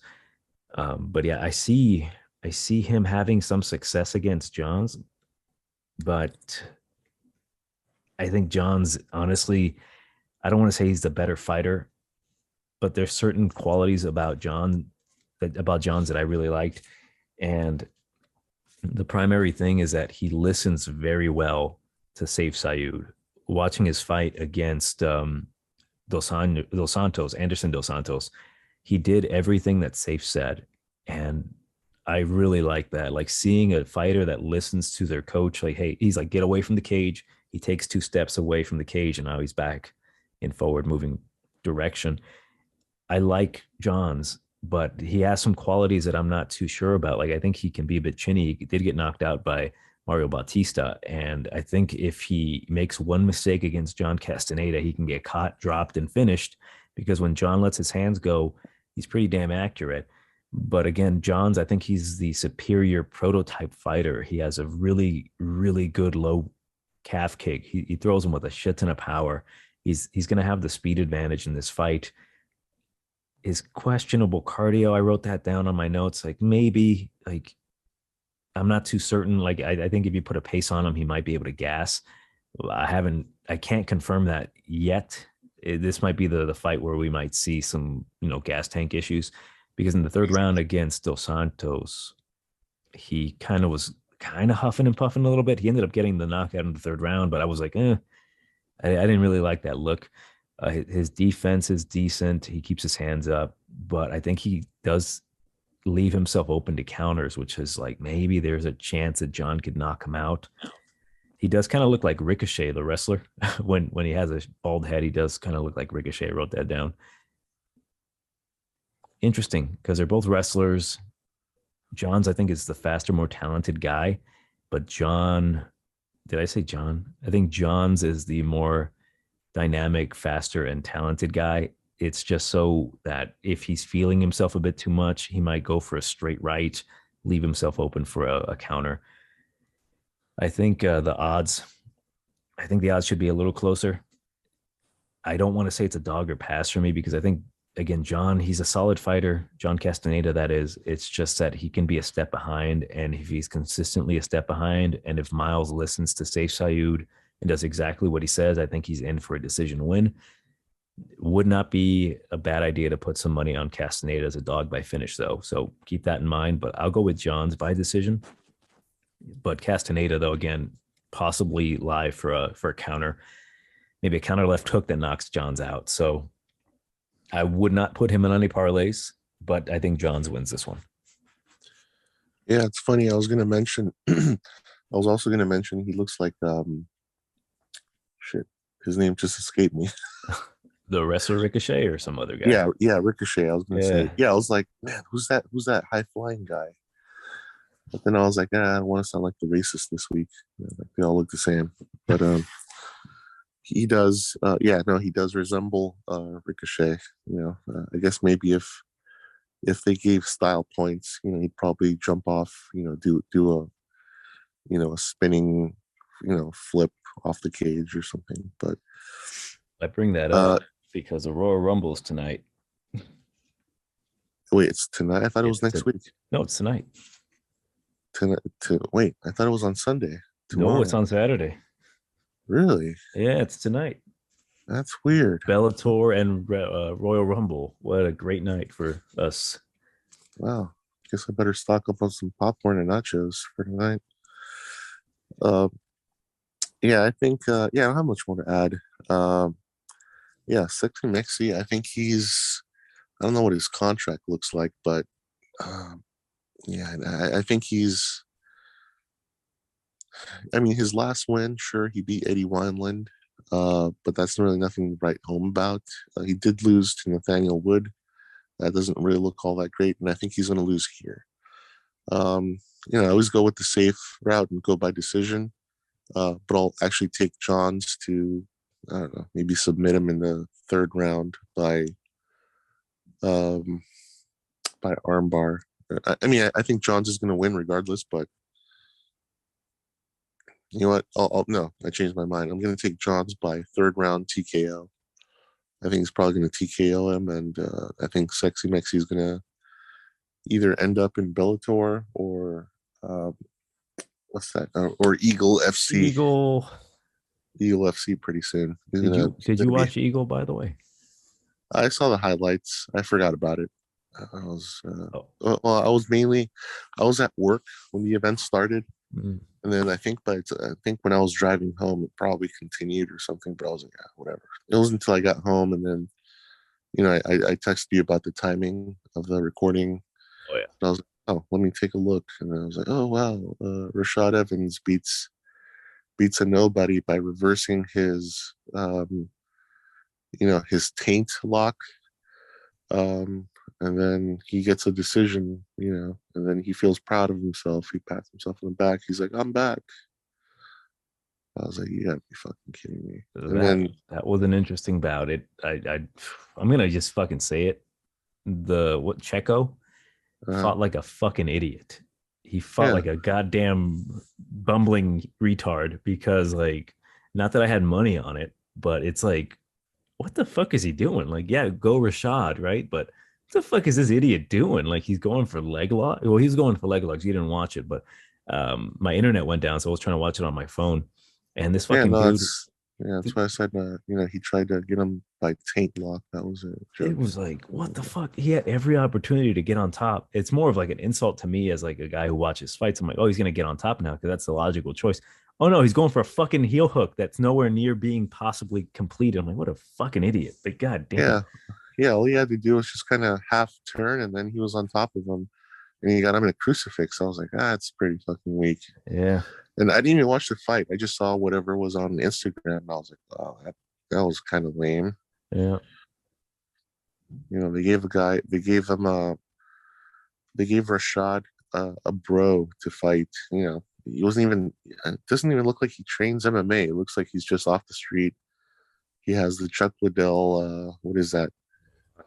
But yeah, I see him having some success against Johns, but I think Johns, honestly, I don't want to say he's the better fighter, but there's certain qualities about Johns that I really liked. And the primary thing is that he listens very well to Saif Sayud. Watching his fight against Anderson Dos Santos, he did everything that Saif said. And I really like that. Like seeing a fighter that listens to their coach, like, hey, he's like, get away from the cage. He takes 2 steps away from the cage, and now he's back in forward moving direction. I like Johns. but he has some qualities that I'm not too sure about. Like I think he can be a bit chinny. He did get knocked out by Mario Bautista, and I think if he makes one mistake against John Castaneda, he can get caught, dropped, and finished. Because when John lets his hands go, he's pretty damn accurate. But again, John's, I think he's the superior prototype fighter. He has a really, really good low calf kick. He throws him with a shit ton of power. He's going to have the speed advantage in this fight. His questionable cardio, I wrote that down on my notes. Like maybe, like I'm not too certain. Like I think if you put a pace on him, he might be able to gas. I can't confirm that yet. This might be the fight where we might see some, gas tank issues, because in the third round against Dos Santos, he kind of huffing and puffing a little bit. He ended up getting the knockout in the third round, but I was like, I didn't really like that look. His defense is decent. He keeps his hands up, but I think he does leave himself open to counters, which is like maybe there's a chance that John could knock him out. He does kind of look like Ricochet, the wrestler. When he has a bald head, he does kind of look like Ricochet. I wrote that down. Interesting because they're both wrestlers. John's, I think, is the faster, more talented guy, but John, did I say John? I think John's is the more dynamic, faster, and talented guy. It's just so that if he's feeling himself a bit too much, he might go for a straight right, leave himself open for a counter. I think I think the odds should be a little closer. I don't want to say it's a dog or pass for me because I think again, John, he's a solid fighter. John Castaneda, that is. It's just that he can be a step behind, and if he's consistently a step behind, and if Miles listens to Safe Sayud and does exactly what he says, I think he's in for a decision win. Would not be a bad idea to put some money on Castaneda as a dog by finish, though. So keep that in mind. But I'll go with John's by decision. But Castaneda, though, again, possibly live for a counter, maybe a counter left hook that knocks John's out. So I would not put him in any parlays, but I think Johns wins this one. Yeah, it's funny. I was gonna mention. I was also gonna mention he looks like shit. His name just escaped me. The wrestler Ricochet or some other guy? Yeah, Ricochet. I was gonna say. Yeah, I was like, man, who's that? Who's that high flying guy? But then I was like, I don't want to sound like the racist this week. Like they all look the same. But he does. Yeah, no, he does resemble Ricochet. I guess maybe if they gave style points, he'd probably jump off. Do a spinning, flip off the cage or something. But I bring that up because Aurora Rumble's tonight. Wait, it's tonight? I thought it was next week. No, it's tonight. Wait, I thought it was on Sunday. Tomorrow. No, it's on Saturday. Really? Yeah, it's tonight. That's weird. Bellator and Royal Rumble. What a great night for us. Wow. Guess I better stock up on some popcorn and nachos for tonight. Yeah, I think, I don't have much more to add. Yeah, Sexy Mexi, I think I don't know what his contract looks like, but yeah, I think his last win, sure, he beat Eddie Wineland, but that's really nothing to write home about. He did lose to Nathaniel Wood. That doesn't really look all that great, and I think he's going to lose here. I always go with the safe route and go by decision, but I'll actually take Johns to, I don't know, maybe submit him in the third round by armbar. I think Johns is going to win regardless, but you know what? No, I changed my mind. I'm going to take Johns by third round TKO. I think he's probably going to TKO him, and I think Sexy Mexi is going to either end up in Bellator or what's that? Or Eagle FC. Eagle FC pretty soon. Did you watch Eagle, by the way? I saw the highlights. I forgot about it. I was I was at work when the event started, and then I think when I was driving home, it probably continued or something. But I was like, yeah, whatever. It wasn't until I got home, and then I texted you about the timing of the recording. Oh yeah. And I was like, oh, let me take a look, and I was like, oh wow, Rashad Evans beats a nobody by reversing his his taint lock. and then he gets a decision, and then he feels proud of himself. He pats himself on the back. He's like, "I'm back." I was like, "You gotta be fucking kidding me!" And That then, that was an interesting bout. I'm gonna just fucking say it. The what Checo uh, fought like a fucking idiot. He fought yeah, like a goddamn bumbling retard because like not that I had money on it, but it's like what the fuck is he doing? Like, yeah, go Rashad, right? But what the fuck is this idiot doing? Like, he's going for leg lock. Well, he's going for leg locks. You didn't watch it, but my internet went down, so I was trying to watch it on my phone. And this yeah, fucking no, dude, that's why I said, he tried to get him by taint lock. That was a it joke. was like, what the fuck? He had every opportunity to get on top. It's more of like an insult to me as like a guy who watches fights. I'm like, oh, he's gonna get on top now because that's the logical choice. Oh no, he's going for a fucking heel hook that's nowhere near being possibly completed. I'm like, what a fucking idiot! But god damn. Yeah, yeah. All he had to do was just kind of half turn, and then he was on top of him, and he got him in a crucifix. I was like, it's pretty fucking weak. Yeah, And I didn't even watch the fight. I just saw whatever was on Instagram, and I was like, oh, that was kind of lame. yeah. They gave they gave Rashad a bro to fight. He wasn't even. It doesn't even look like he trains MMA. It looks like he's just off the street. He has the Chuck Liddell. What is that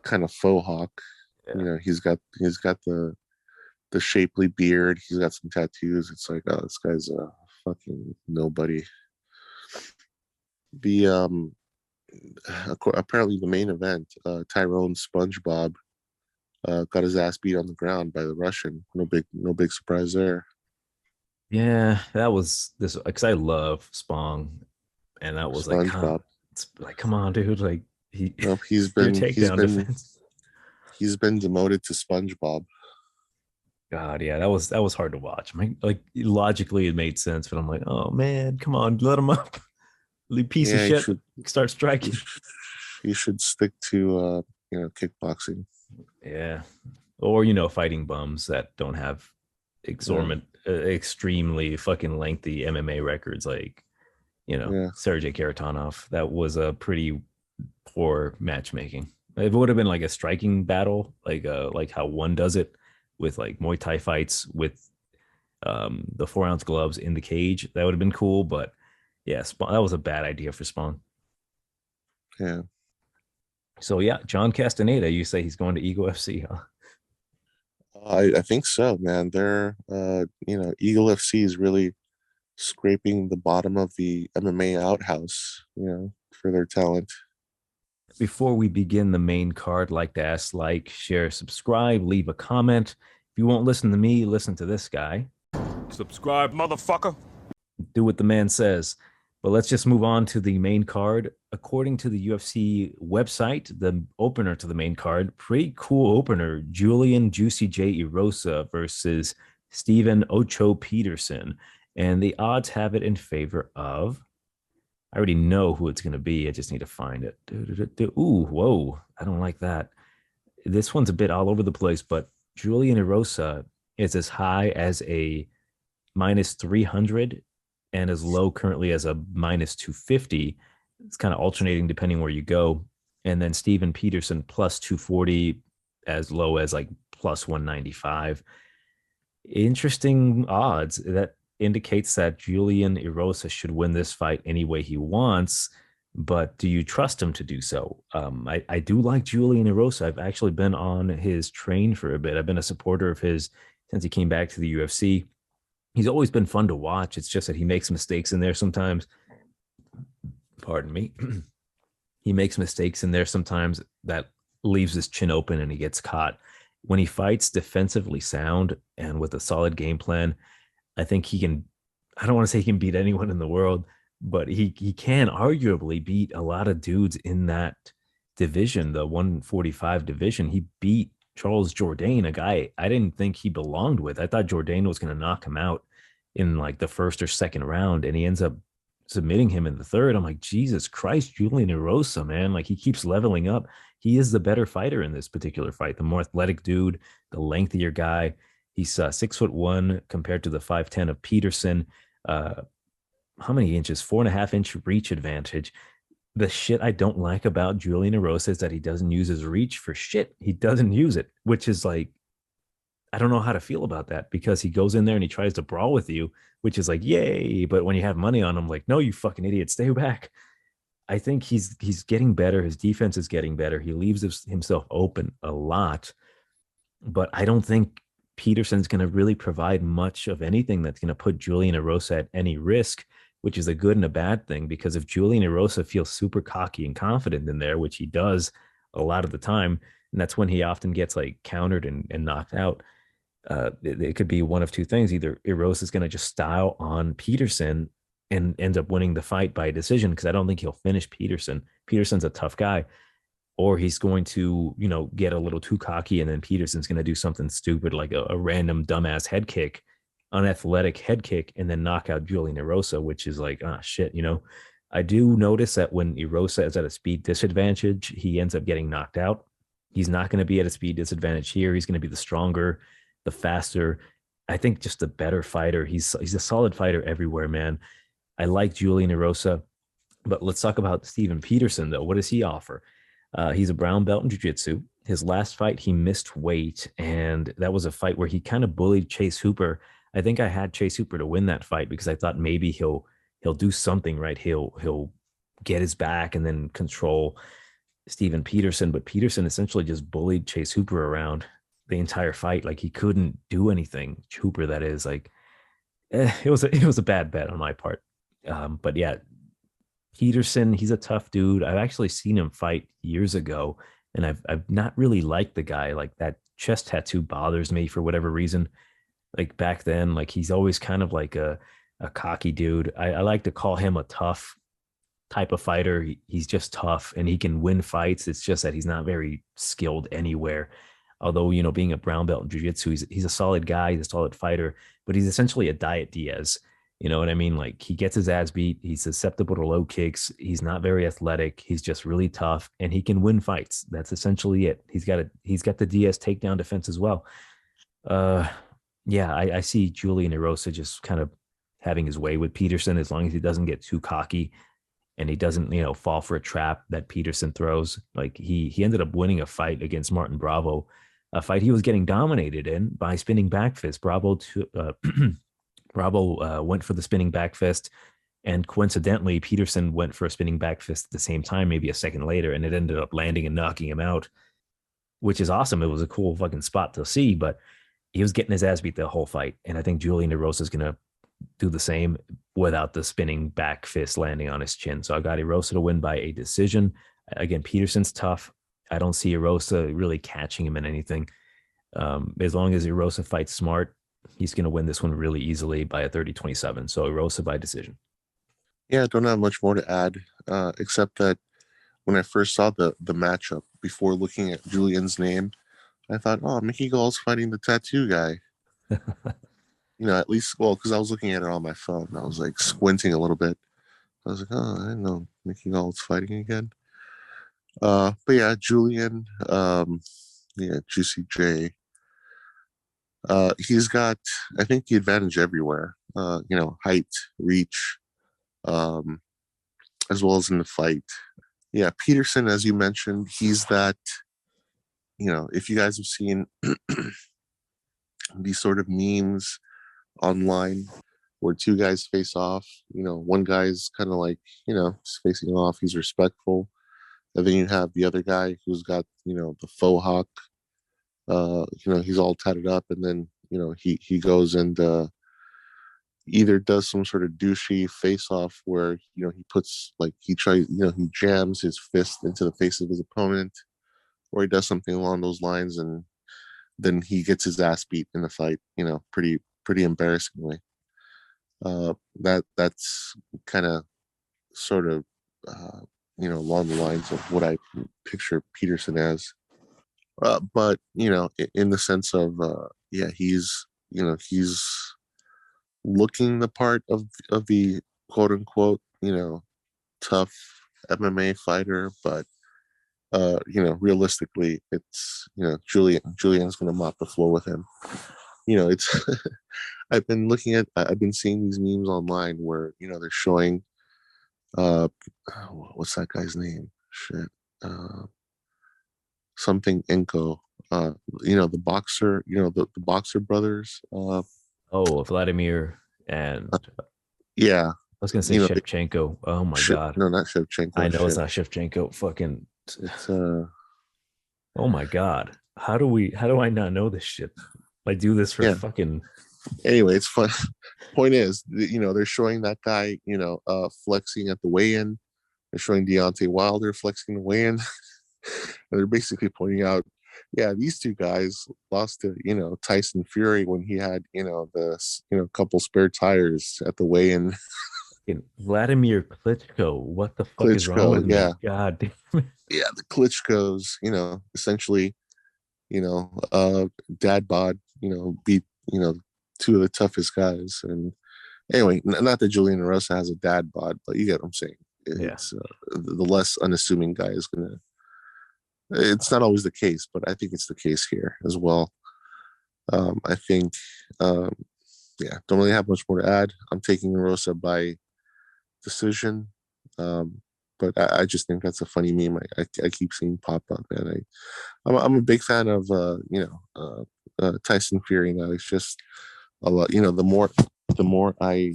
kind of faux hawk? Yeah. He's got the shapely beard. He's got some tattoos. It's like, oh, this guy's a fucking nobody. The Apparently the main event, Tyrone SpongeBob got his ass beat on the ground by the Russian. No big surprise there. Yeah, that was this because I love Spong, and that was like, SpongeBob. it's like, come on, dude, like he, No, he's your been he's takedown been defense. he's been demoted to SpongeBob. God, yeah, that was hard to watch. Like logically, it made sense, but I'm like, oh man, come on, let him up, you piece of Yeah, he shit, should start he striking. should, he should stick to kickboxing. Yeah, or fighting bums that don't have Yeah, extremely fucking lengthy MMA records, like yeah, Sergey Karatanov. That was a pretty poor matchmaking. If it would have been like a striking battle, like how one does it with like Muay Thai fights with the 4 ounce gloves in the cage, that would have been cool. But yeah, Spawn, that was a bad idea for Spawn. yeah. So yeah, John Castaneda, you say he's going to Eagle FC, huh? I think so, man. Eagle FC is really scraping the bottom of the MMA outhouse, for their talent. Before we begin the main card, like to ask, like, share, subscribe, leave a comment. If you won't listen to me, listen to this guy. Subscribe, motherfucker. Do what the man says. But let's just move on to the main card. According to the UFC website, the opener to the main card, pretty cool opener. Julian Juicy J Erosa versus Stephen Ocho Peterson. And the odds have it in favor of, I already know who it's going to be. I just need to find it. Ooh, whoa. I don't like that. This one's a bit all over the place, but Julian Erosa is as high as a minus 300 and as low currently as a minus 250. It's kind of alternating depending where you go. And then Steven Peterson plus 240, as low as like plus 195. Interesting odds. That indicates that Julian Erosa should win this fight any way he wants. But do you trust him to do so? I do like Julian Erosa. I've actually been on his train for a bit. I've been a supporter of his since he came back to the UFC. He's always been fun to watch. It's just that he makes mistakes in there sometimes. Pardon me. He makes mistakes in there sometimes that leaves his chin open and he gets caught. When he fights defensively sound and with a solid game plan, I think he can. I don't want to say he can beat anyone in the world, but he can arguably beat a lot of dudes in that division, the 145 division. He beat Charles Jourdain, a guy I didn't think he belonged with. I thought Jourdain was going to knock him out in like the first or second round, and he ends up submitting him in the third. I'm like, Jesus Christ, Julian Erosa, man. Like he keeps leveling up. He is the better fighter in this particular fight, the more athletic dude, the lengthier guy. He's 6'1" compared to the 5'10" of Peterson. How many inches? 4.5 inch reach advantage. The shit I don't like about Julian Erosa is that he doesn't use his reach for shit. He doesn't use it, which is like, I don't know how to feel about that because he goes in there and he tries to brawl with you, which is like, yay. But when you have money on him, like, no, you fucking idiot, stay back. I think he's getting better. His defense is getting better. He leaves himself open a lot, but I don't think Peterson's going to really provide much of anything that's going to put Julian Erosa at any risk, which is a good and a bad thing. Because if Julian Erosa feels super cocky and confident in there, which he does a lot of the time, and that's when he often gets like countered and knocked out. It could be one of two things: either Erosa is going to just style on Peterson and ends up winning the fight by decision, because I don't think he'll finish Peterson. Peterson's a tough guy, or he's going to, get a little too cocky, and then Peterson's going to do something stupid like a random dumbass head kick, unathletic head kick, and then knock out Julian Erosa, which is like, ah, shit. I do notice that when Erosa is at a speed disadvantage, he ends up getting knocked out. He's not going to be at a speed disadvantage here. He's going to be the stronger, the faster. I think just the better fighter. He's a solid fighter everywhere, man. I like Julian Erosa, but let's talk about Steven Peterson though. What does he offer? He's a brown belt in jiu-jitsu. His last fight, he missed weight, and that was a fight where he kind of bullied Chase Hooper. I think I had Chase Hooper to win that fight because I thought maybe he'll do something right. He'll get his back and then control Steven Peterson. But Peterson essentially just bullied Chase Hooper around the entire fight. Like he couldn't do anything. Hooper, that is, like, it was a bad bet on my part. But yeah, Peterson, he's a tough dude. I've actually seen him fight years ago, and I've not really liked the guy. Like that chest tattoo bothers me for whatever reason. Like back then, like he's always kind of like a cocky dude. I like to call him a tough type of fighter. He's just tough and he can win fights. It's just that he's not very skilled anywhere. Although, being a brown belt in jiu-jitsu, he's a solid guy, he's a solid fighter, but he's essentially a Diet Diaz. You know what I mean? Like he gets his ass beat. He's susceptible to low kicks. He's not very athletic. He's just really tough, and he can win fights. That's essentially it. He's got the Diaz takedown defense as well. Uh, yeah, I see Julian Erosa just kind of having his way with Peterson as long as he doesn't get too cocky and he doesn't, fall for a trap that Peterson throws. Like he ended up winning a fight against Martin Bravo, a fight he was getting dominated in by spinning back fist. Bravo went for the spinning back fist, and coincidentally, Peterson went for a spinning back fist at the same time, maybe a second later, and it ended up landing and knocking him out, which is awesome. It was a cool fucking spot to see, but he was getting his ass beat the whole fight, and I think Julian Erosa is gonna do the same without the spinning back fist landing on his chin. So I got Erosa to win by a decision. Again, Peterson's tough. I don't see Erosa really catching him in anything. As long as Erosa fights smart, he's going to win this one really easily by a 30-27. So Erosa by decision. Yeah, I don't have much more to add, except that when I first saw the matchup before looking at Julian's name, I thought, oh, Mickey Gall's fighting the tattoo guy. At least, well, because I was looking at it on my phone. I was like squinting a little bit. I was like, oh, I didn't know Mickey Gall's fighting again. But yeah, Julian, Juicy J. He's got, I think, the advantage everywhere. Height, reach, as well as in the fight. Yeah, Peterson, as you mentioned, he's that. If you guys have seen these sort of memes online where two guys face off, one guy's kind of like, facing off, he's respectful. And then you have the other guy who's got, the faux hawk. He's all tatted up, and then, he goes and either does some sort of douchey face off where, he puts like, he tries, he jams his fist into the face of his opponent, or he does something along those lines, and then he gets his ass beat in the fight, pretty embarrassingly. That's kind of sort of along the lines of what I picture Peterson as. But in the sense of he's looking the part of the quote unquote tough MMA fighter, but realistically, it's Julian's going to mop the floor with him. It's I've been seeing these memes online where they're showing uh, what's that guy's name? Shit. Uh, Something Enko. The boxer, the boxer brothers. Oh, Vladimir and Uh, I yeah, was gonna say you know, they, Shevchenko. Oh my God. no, not I Shevchenko. know it's Shit. not Shevchenko. Fucking It's oh my God. How do I not know this shit? I do this for yeah. fucking Anyway, it's fun. Point is, they're showing that guy, flexing at the weigh-in. They're showing Deontay Wilder flexing the weigh-in, and they're basically pointing out, yeah, these two guys lost to, Tyson Fury when he had, couple spare tires at the weigh-in. fucking Vladimir Klitschko. What the fuck is wrong Klitschko, with yeah, me? God damn it. yeah, the Klitschko's, essentially, dad bod, beat, two of the toughest guys. And anyway, not that Julian Erosa has a dad bod, but you get what I'm saying. Yeah. It's the less unassuming guy is gonna. It's not always the case, but I think it's the case here as well. I think, um, yeah, don't really have much more to add. I'm taking Erosa by decision. Um, but I just think that's a funny meme. I keep seeing pop up, and I'm a big fan of Tyson Fury now. It's just a lot. The more I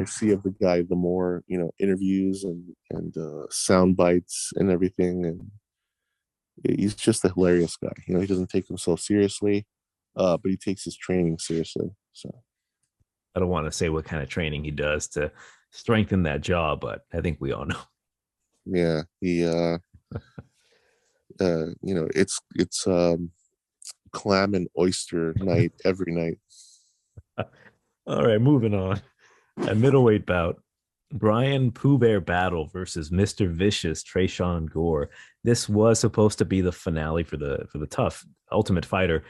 see of the guy, the more interviews and sound bites and everything, and he's just a hilarious guy. He doesn't take himself seriously, but he takes his training seriously. So I don't want to say what kind of training he does to strengthen that jaw, but I think we all know. yeah, he it's clam and oyster night every night. All right, moving on. A middleweight bout. Brian Pooh Bear Battle versus Mr. Vicious Trizano Gore. This was supposed to be the finale for the tough Ultimate Fighter.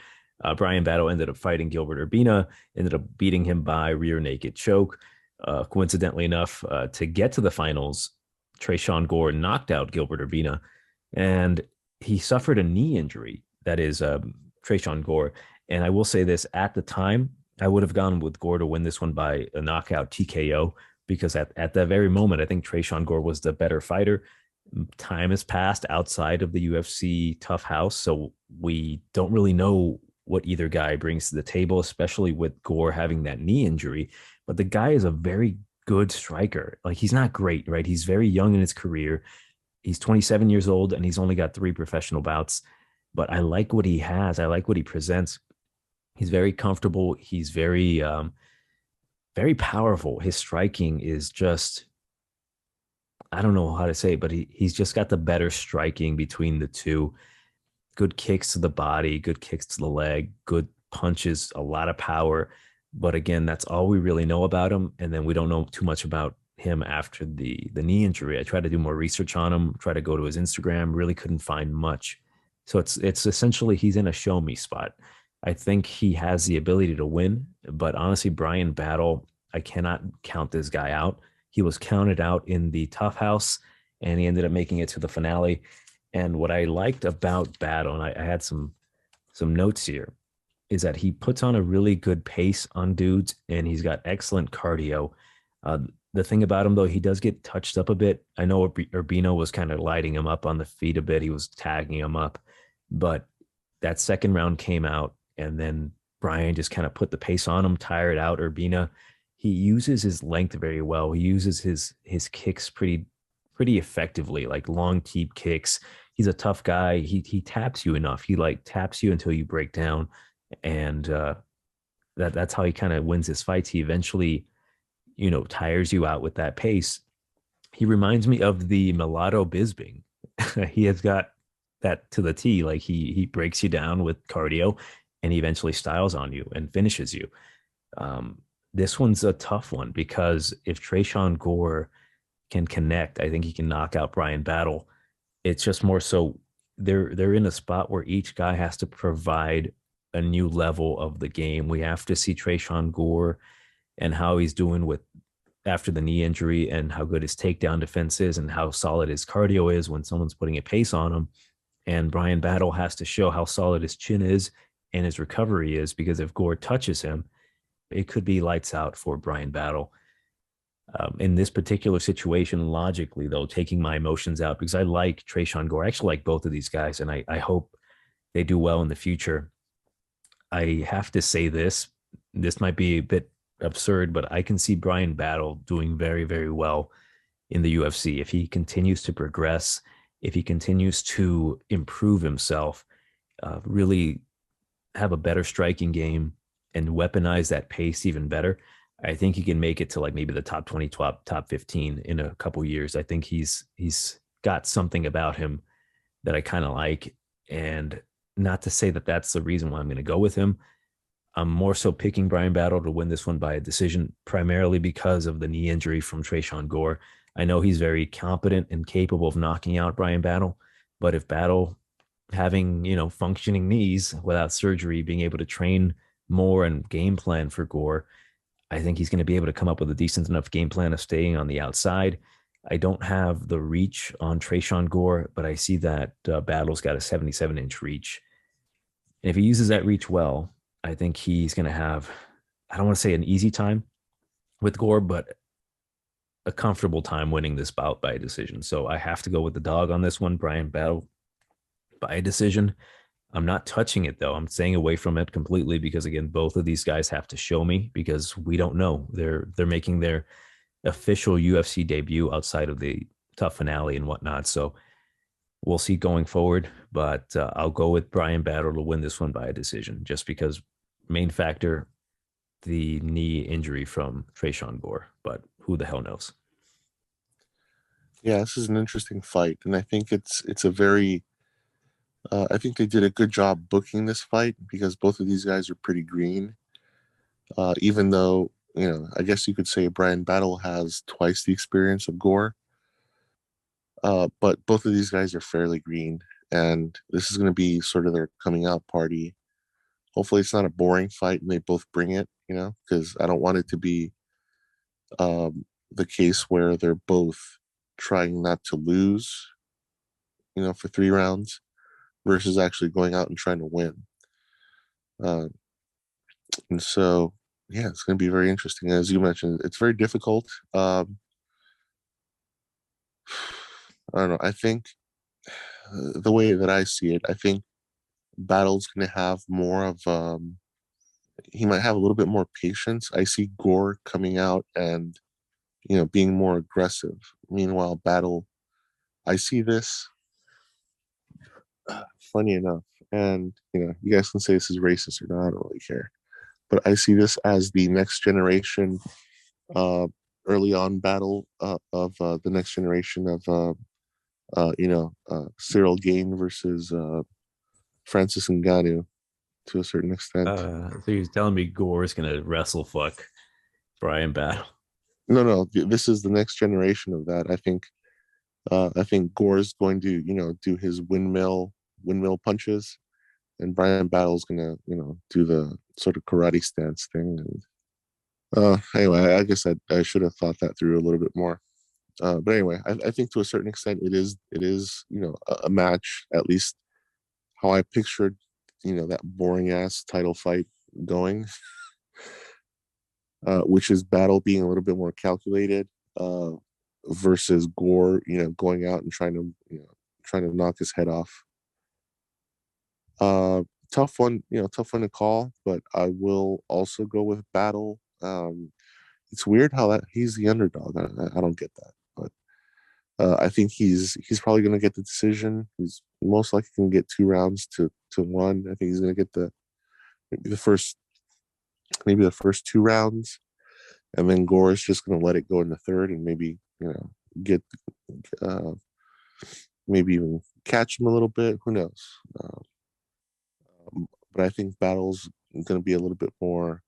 Brian Battle ended up fighting Gilbert Urbina, ended up beating him by rear naked choke. Coincidentally enough, to get to the finals, Trizano Gore knocked out Gilbert Urbina, and he suffered a knee injury. That is Trizano Gore. And I will say this: at the time, I would have gone with Gore to win this one by a knockout TKO because at that very moment, I think Trizano Gore was the better fighter. Time has passed outside of the UFC tough house, so we don't really know what either guy brings to the table, especially with Gore having that knee injury. But the guy is a very good striker. Like he's not great, right? He's very young in his career. He's 27 years old and he's only got 3 professional bouts. But I like what he has. I like what he presents. He's very comfortable. He's very powerful. His striking is just, I don't know how to say it, but he's just got the better striking between the two. Good kicks to the body, good kicks to the leg, good punches, a lot of power. But again, that's all we really know about him. And then we don't know too much about him after the knee injury. I tried to do more research on him, try to go to his Instagram, really couldn't find much. So it's essentially he's in a show me spot. I think he has the ability to win, but honestly, Brian Battle, I cannot count this guy out. He was counted out in the tough house and he ended up making it to the finale. And what I liked about Battle, and I had some notes here, is that he puts on a really good pace on dudes and he's got excellent cardio. Uh, the thing about him though, he does get touched up a bit. I know Urbino was kind of lighting him up on the feet a bit. He was tagging him up, but that second round came out and then Brian just kind of put the pace on him, tired out Urbina. He uses his length very well. He uses his kicks pretty effectively, like long teep kicks. He's a tough guy. He taps you enough. He like taps you until you break down, and that's how he kind of wins his fights. He eventually, tires you out with that pace. He reminds me of the mulatto Bisbing. He has got that to the T. Like he breaks you down with cardio, and he eventually styles on you and finishes you. This one's a tough one because if Trizano Gore can connect, I think he can knock out Brian Battle. It's just more so they're in a spot where each guy has to provide a new level of the game. We have to see Trizano Gore and how he's doing with after the knee injury and how good his takedown defense is and how solid his cardio is when someone's putting a pace on him. And Brian Battle has to show how solid his chin is and his recovery is because if Gore touches him, it could be lights out for Brian Battle. In this particular situation, logically, though, taking my emotions out, because I like Trizano Gore. I actually like both of these guys, and I hope they do well in the future. I have to say this. This might be a bit absurd, but I can see Brian Battle doing very, very well in the UFC if he continues to progress, if he continues to improve himself, really have a better striking game and weaponize that pace even better. I think he can make it to like maybe the top 20, top 15 in a couple years. I think he's got something about him that I kind of like. And not to say that that's the reason why I'm going to go with him. I'm more so picking Brian Battle to win this one by a decision, primarily because of the knee injury from Trizano Gore. I know he's very competent and capable of knocking out Brian Battle, but if Battle having, functioning knees without surgery, being able to train more and game plan for Gore, I think he's going to be able to come up with a decent enough game plan of staying on the outside. I don't have the reach on Trizano Gore, but I see that Battle's got a 77-inch reach. And if he uses that reach well, I think he's going to have, I don't want to say an easy time with Gore, but a comfortable time winning this bout by a decision. So I have to go with the dog on this one, Brian Battle by a decision. I'm not touching it though. I'm staying away from it completely because again, both of these guys have to show me because we don't know. They're making their official UFC debut outside of the tough finale and whatnot. So we'll see going forward, but I'll go with Brian Battle to win this one by a decision just because main factor, the knee injury from Trizano Gore, but who the hell knows? Yeah, this is an interesting fight, and I think it's a very. I think they did a good job booking this fight because both of these guys are pretty green. Even though I guess you could say Brian Battle has twice the experience of Gore, but both of these guys are fairly green, and this is going to be sort of their coming out party. Hopefully, it's not a boring fight and they both bring it. Because I don't want it to be the case where they're both trying not to lose, for 3 rounds versus actually going out and trying to win. And so, yeah, it's going to be very interesting. As you mentioned, it's very difficult. I don't know. I think the way that I see it, I think Battle's going to have more of, he might have a little bit more patience. I see Gore coming out and, being more aggressive. Meanwhile, Battle, I see this, funny enough, and, you guys can say this is racist or not, I don't really care. But I see this as the next generation, early on Battle of the next generation of, Cyril Gain versus Francis Ngannou to a certain extent. So you're telling me Gore is going to wrestle fuck Brian Battle? No, this is the next generation of that. I think Gore's going to, do his windmill punches, and Brian Battle's gonna, do the sort of karate stance thing. And anyway, I guess I should have thought that through a little bit more. But anyway, I think to a certain extent it is a match, at least how I pictured that boring ass title fight going, which is Battle being a little bit more calculated versus Gore, going out and trying to knock his head off. Tough one to call, but I will also go with Battle. It's weird how that he's the underdog. I don't get that, but I think he's probably going to get the decision. He's most likely going to get 2 rounds to 1. I think he's going to get maybe the first 2 rounds, and then Gore is just going to let it go in the third, and maybe get maybe even catch him a little bit. Who knows? But I think Battle's going to be a little bit more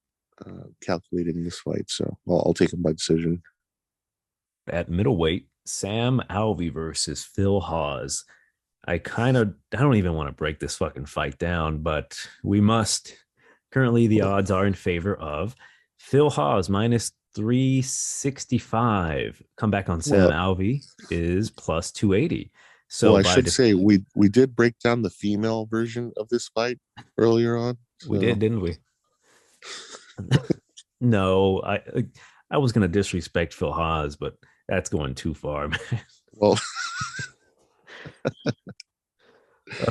calculated in this fight, so I'll take him by decision. At middleweight, Sam Alvey versus Phil Hawes. I don't even want to break this fucking fight down, but we must. Currently, the odds are in favor of Phil Hawes minus 365. Comeback on Sam Alvey is plus 280. So I should say we did break down the female version of this fight earlier on. So. We did, didn't we? No, I was gonna disrespect Phil Hawes, but that's going too far, man. Well,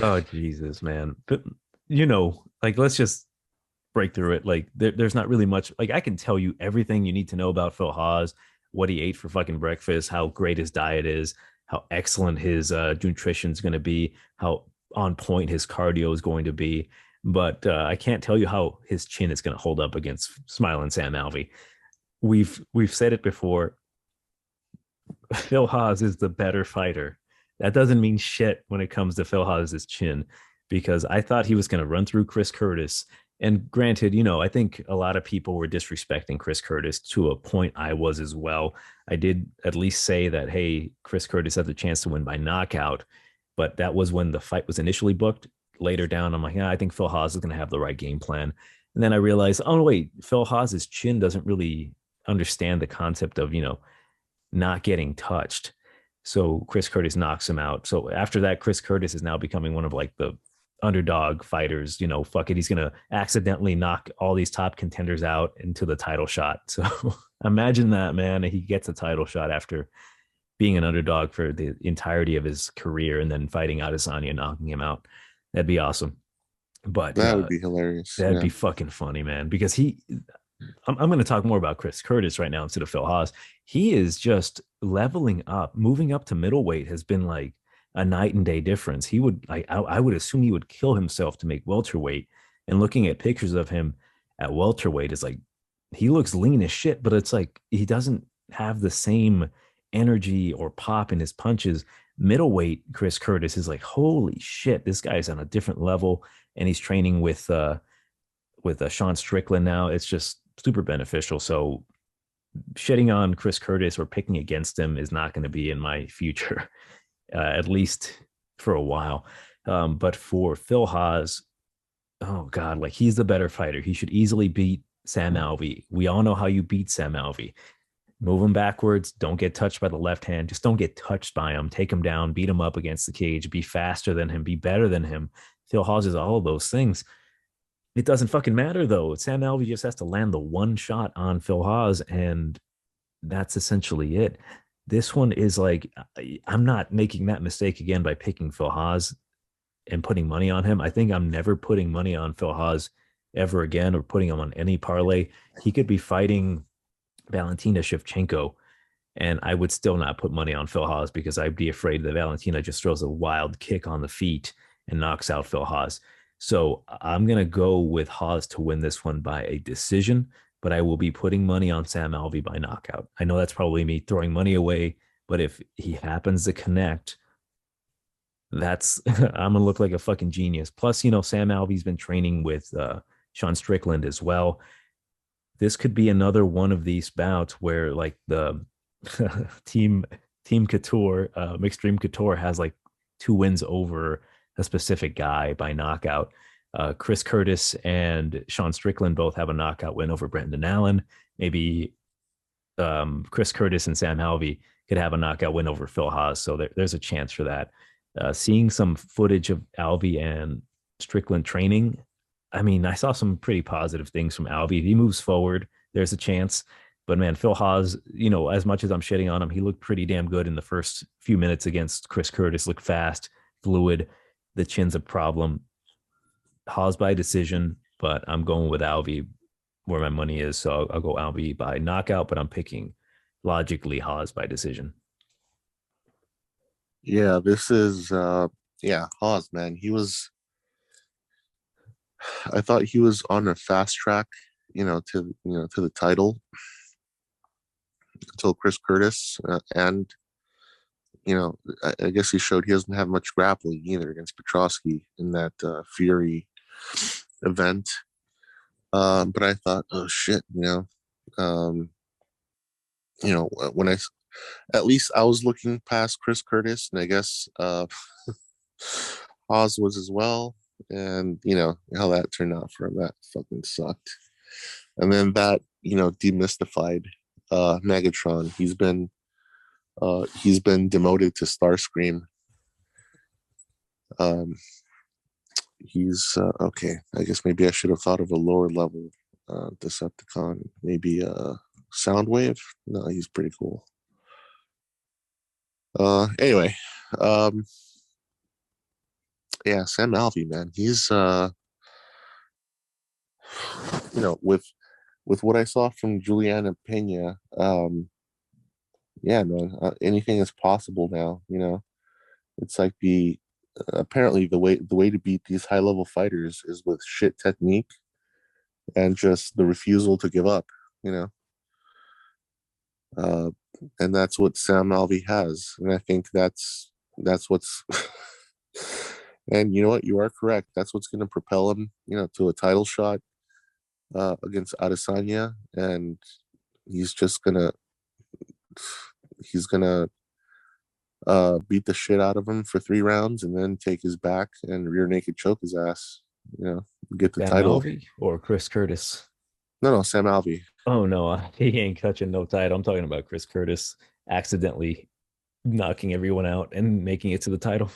Oh Jesus, man. But like let's just break through it. Like there's not really much. Like I can tell you everything you need to know about Phil Hawes, what he ate for fucking breakfast, how great his diet is, how excellent his nutrition is going to be, how on point his cardio is going to be. But I can't tell you how his chin is going to hold up against smiling Sam Alvey. We've said it before. Phil Hawes is the better fighter. That doesn't mean shit when it comes to Phil Hawes' chin, because I thought he was going to run through Chris Curtis. And granted, I think a lot of people were disrespecting Chris Curtis to a point. I was as well. I did at least say that, hey, Chris Curtis has a chance to win by knockout, but that was when the fight was initially booked. Later down, I'm like, yeah, I think Phil Hawes is going to have the right game plan. And then I realized, oh, wait, Phil Hawes' chin doesn't really understand the concept of, not getting touched. So Chris Curtis knocks him out. So after that, Chris Curtis is now becoming one of like the underdog fighters. Fuck it, he's gonna accidentally knock all these top contenders out into the title shot. So imagine that, man. He gets a title shot after being an underdog for the entirety of his career and then fighting Adesanya, knocking him out. That'd be awesome. But that would be hilarious. that'd Yeah. be fucking funny, man. Because I'm going to talk more about Chris Curtis right now instead of Phil Haas. He is just leveling up. Moving up to middleweight has been like a night and day difference. I would assume he would kill himself to make welterweight. And looking at pictures of him at welterweight is like he looks lean as shit, but it's like he doesn't have the same energy or pop in his punches. Middleweight Chris Curtis is like, holy shit, this guy's on a different level, and he's training with Sean Strickland now. It's just super beneficial. So shitting on Chris Curtis or picking against him is not going to be in my future, at least for a while. But for Phil Haas, oh God, like he's the better fighter. He should easily beat Sam Alvey. We all know how you beat Sam Alvey. Move him backwards. Don't get touched by the left hand. Just don't get touched by him. Take him down, beat him up against the cage, be faster than him, be better than him. Phil Haas is all of those things. It doesn't fucking matter though. Sam Alvey just has to land the one shot on Phil Haas, and that's essentially it. This one is like, I'm not making that mistake again by picking Phil Haas and putting money on him. I think I'm never putting money on Phil Haas ever again or putting him on any parlay. He could be fighting Valentina Shevchenko, and I would still not put money on Phil Haas because I'd be afraid that Valentina just throws a wild kick on the feet and knocks out Phil Haas. So I'm going to go with Hawes to win this one by a decision, but I will be putting money on Sam Alvey by knockout. I know that's probably me throwing money away, but if he happens to connect, that's I'm going to look like a fucking genius. Plus, Sam Alvey's been training with Sean Strickland as well. This could be another one of these bouts where like the team Couture, Extreme Couture has like 2 wins over a specific guy by knockout. Chris Curtis and Sean Strickland both have a knockout win over Brendan Allen. Maybe Chris Curtis and Sam Alvey could have a knockout win over Phil Haas. So there's a chance for that. Seeing some footage of Alvey and Strickland training, I mean, I saw some pretty positive things from Alvey. If he moves forward, there's a chance. But man, Phil Haas, as much as I'm shitting on him, he looked pretty damn good in the first few minutes against Chris Curtis. Looked fast, fluid. The chin's a problem. Haas by decision, but I'm going with Alvey where my money is. So I'll go Alvey by knockout, but I'm picking logically Haas by decision. Yeah, this is Hawes, man. I thought he was on a fast track, to the title until Chris Curtis, and I guess he showed he doesn't have much grappling either against Petrosky in that Fury event. But I thought, oh shit, when I at least I was looking past Chris Curtis, and I guess Oz was as well. And how that turned out for him, that fucking sucked. And then that demystified Megatron. He's been demoted to Starscream. He's okay. I guess maybe I should have thought of a lower level Decepticon. Maybe Soundwave. No, he's pretty cool. Anyway, um, yeah, Sam Alvey, man, he's with what I saw from Juliana Pena, yeah, man, anything is possible now. It's like apparently the way to beat these high level fighters is with shit technique and just the refusal to give up. You know, uh, and that's what Sam Alvey has, and I think that's what's. And you know what? You are correct. That's what's going to propel him, to a title shot against Adesanya, and he's just gonna beat the shit out of him for 3 rounds and then take his back and rear naked choke his ass. Get the Sam title. Alvey or Chris Curtis? No, Sam Alvey. Oh no, he ain't touching no title. I'm talking about Chris Curtis accidentally knocking everyone out and making it to the title.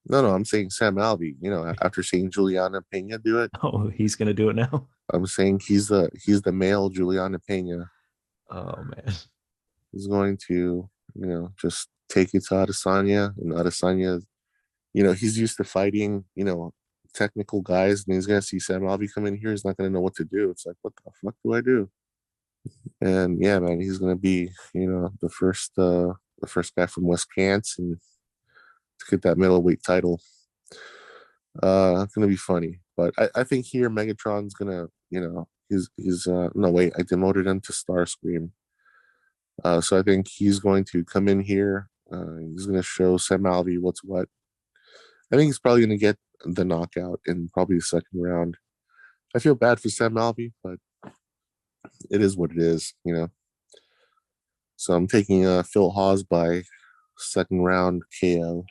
No, I'm saying Sam Alvey. After seeing Juliana Pena do it, Oh, he's gonna do it now. I'm saying he's the male Juliana Pena. Oh man. He's going to, just take it to Adesanya, and Adesanya, he's used to fighting, technical guys, and he's gonna see Sam Alvey come in here. He's not gonna know what to do. It's like, what the fuck do I do? And yeah, man, he's gonna be, the first guy from Wisconsin to get that middleweight title. It's gonna be funny, but I think here Megatron's gonna, he's no wait, I demoted him to Starscream. So I think he's going to come in here. He's going to show Sam Alvey what's what. I think he's probably going to get the knockout in probably the second round. I feel bad for Sam Alvey, but it is what it is. So I'm taking Phil Hawes by second round KO.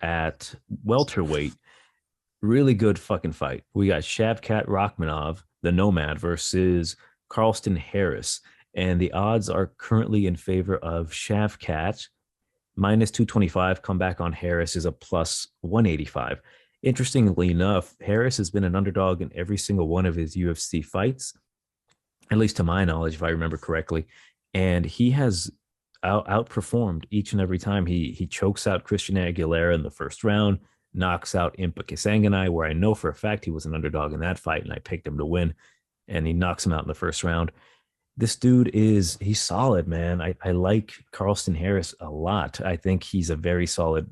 At welterweight, really good fucking fight. We got Shavkat Rakhmonov, the Nomad, versus Carlston Harris. And the odds are currently in favor of Shavkat. Minus 225. Comeback on Harris is a plus 185. Interestingly enough, Harris has been an underdog in every single one of his UFC fights, at least to my knowledge, if I remember correctly. And he has outperformed each and every time. He chokes out Christian Aguilera in the first round, knocks out Impa Kasanganay, where I know for a fact he was an underdog in that fight, and I picked him to win, and he knocks him out in the first round. This dude he's solid, man. I like Carlston Harris a lot. I think he's a very solid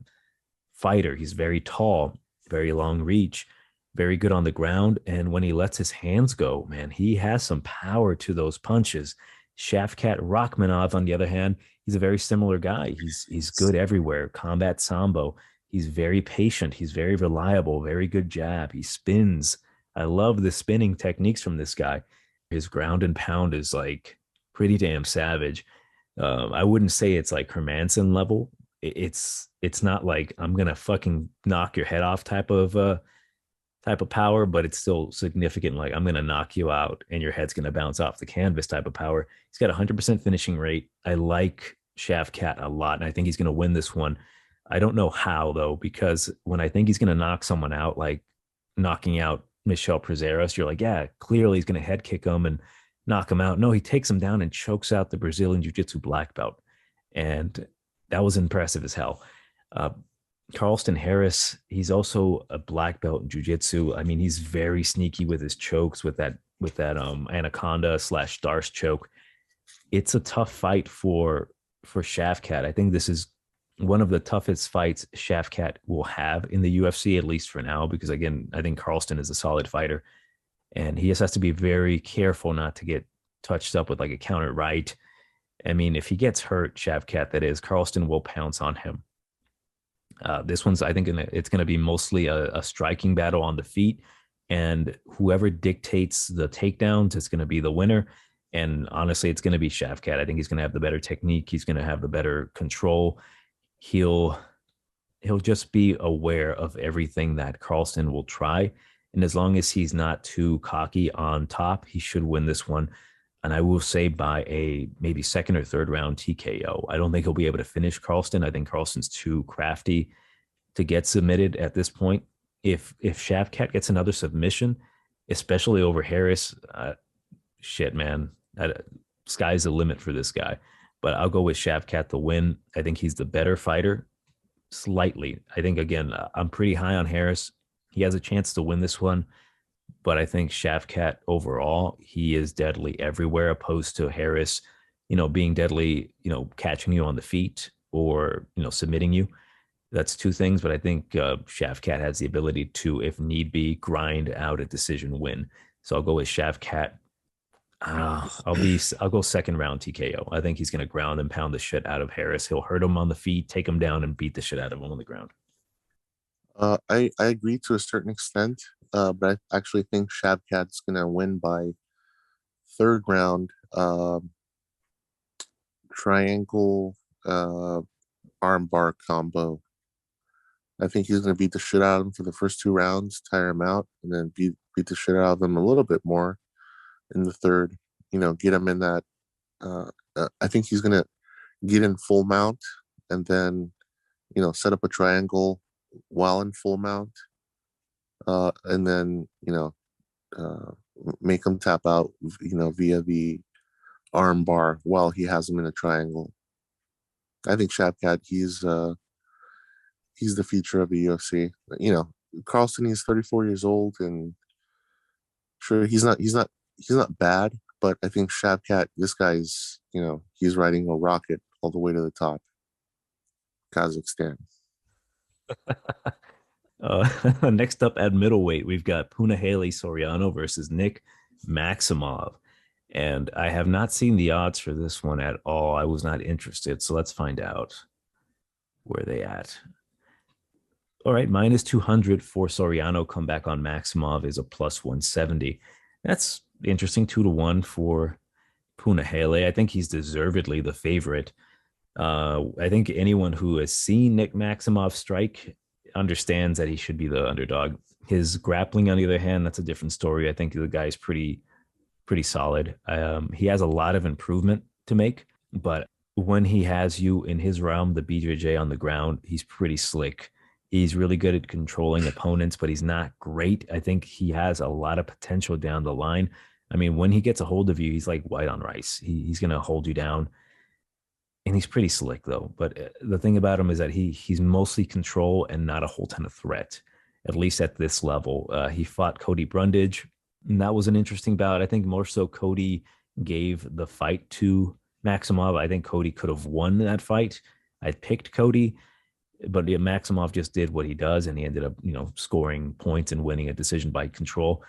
fighter. He's very tall, very long reach, very good on the ground. And when he lets his hands go, man, he has some power to those punches. Shavkat Rakhmonov, on the other hand, he's a very similar guy. He's good everywhere. Combat sambo. He's very patient. He's very reliable. Very good jab. He spins. I love the spinning techniques from this guy. His ground and pound is like pretty damn savage. I wouldn't say it's like Hermanson level. It's not like I'm gonna fucking knock your head off type of power, but it's still significant. Like I'm gonna knock you out and your head's gonna bounce off the canvas type of power. He's got 100% finishing rate. I like Shavkat a lot, and I think he's gonna win this one. I don't know how though, because when I think he's gonna knock someone out, like knocking out Michel Prazeres, you're like, yeah, clearly he's going to head kick him and knock him out. No, he takes him down and chokes out the Brazilian Jiu-Jitsu black belt. And that was impressive as hell. Carlston Harris, he's also a black belt in Jiu-Jitsu. I mean, he's very sneaky with his chokes, with that anaconda / Darce choke. It's a tough fight for Shavkat. I think this is one of the toughest fights Shavkat will have in the UFC, at least for now, because again, I think Carlston is a solid fighter, and he just has to be very careful not to get touched up with like a counter right. I mean, if he gets hurt, Shavkat, that is, Carlston will pounce on him. This one's, I think, it's going to be mostly a striking battle on the feet, and whoever dictates the takedowns is going to be the winner. And honestly, it's going to be Shavkat. I think he's going to have the better technique. He's going to have the better control. He'll just be aware of everything that Carlston will try. And as long as he's not too cocky on top, he should win this one. And I will say by a maybe second or third round TKO. I don't think he'll be able to finish Carlston. I think Carlston's too crafty to get submitted at this point. If Shavkat gets another submission, especially over Harris, shit, man, Sky's the limit for this guy. But I'll go with Shavkat to win. I think he's the better fighter slightly. I think, again, I'm pretty high on Harris. He has a chance to win this one, but I think Shavkat overall, he is deadly everywhere, opposed to Harris, being deadly, catching you on the feet or, submitting you. That's two things, but I think Shavkat has the ability to, if need be, grind out a decision win. So I'll go with Shavkat. I'll go second round TKO. I think he's going to ground and pound the shit out of Harris. He'll hurt him on the feet, take him down, and beat the shit out of him on the ground. I agree to a certain extent, but I actually think Shavkat's going to win by third round. Triangle armbar combo. I think he's going to beat the shit out of him for the first 2 rounds, tire him out, and then beat the shit out of him a little bit more in the third. Get him in that. I think he's going to get in full mount and then, set up a triangle while in full mount, and then make him tap out, via the arm bar while he has him in a triangle. I think Shavkat, he's the future of the UFC. Carlson, he's 34 years old, and sure, he's not bad, but I think Shavkat, this guy's, he's riding a rocket all the way to the top. Kazakhstan. Next up at middleweight, we've got Punahele Soriano versus Nick Maximov. And I have not seen the odds for this one at all. I was not interested. So let's find out where they at. All right, -200 for Soriano. Comeback on Maximov is a +170. That's interesting. 2-1 for Punahele. I think he's deservedly the favorite. I think anyone who has seen Nick Maximov strike understands that he should be the underdog. His grappling, on the other hand, that's a different story. I think the guy's pretty solid. He has a lot of improvement to make, but when he has you in his realm, the BJJ on the ground, he's pretty slick. He's really good at controlling opponents, but he's not great. I think he has a lot of potential down the line. I mean, when he gets a hold of you, he's like white on rice. He's going to hold you down. And he's pretty slick, though. But the thing about him is that he's mostly control and not a whole ton of threat, at least at this level. He fought Cody Brundage, and that was an interesting bout. I think more so Cody gave the fight to Maximov. I think Cody could have won that fight. I picked Cody, but Maximov just did what he does, and he ended up, scoring points and winning a decision by control.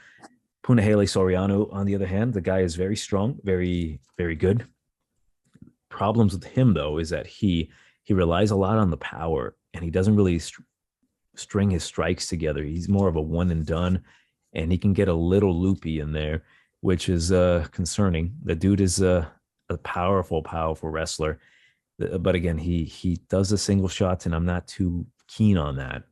Punahele Soriano, on the other hand, the guy is very strong, very, very good. Problems with him, though, is that he relies a lot on the power, and he doesn't really string his strikes together. He's more of a one and done, and he can get a little loopy in there, which is concerning. The dude is a powerful wrestler, but again, he does the single shots, and I'm not too keen on that.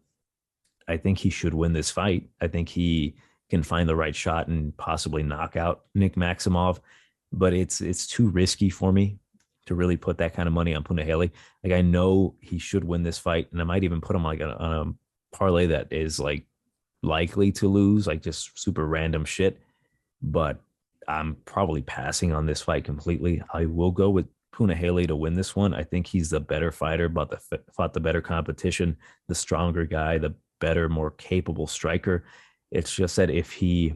I think he should win this fight. I think he can find the right shot and possibly knock out Nick Maximov, but it's too risky for me to really put that kind of money on Punahele. Like, I know he should win this fight, and I might even put him like on a parlay that is like likely to lose, like just super random shit. But I'm probably passing on this fight completely. I will go with Punahele to win this one. I think he's the better fighter, but fought the better competition, the stronger guy, the better, more capable striker. It's just that if he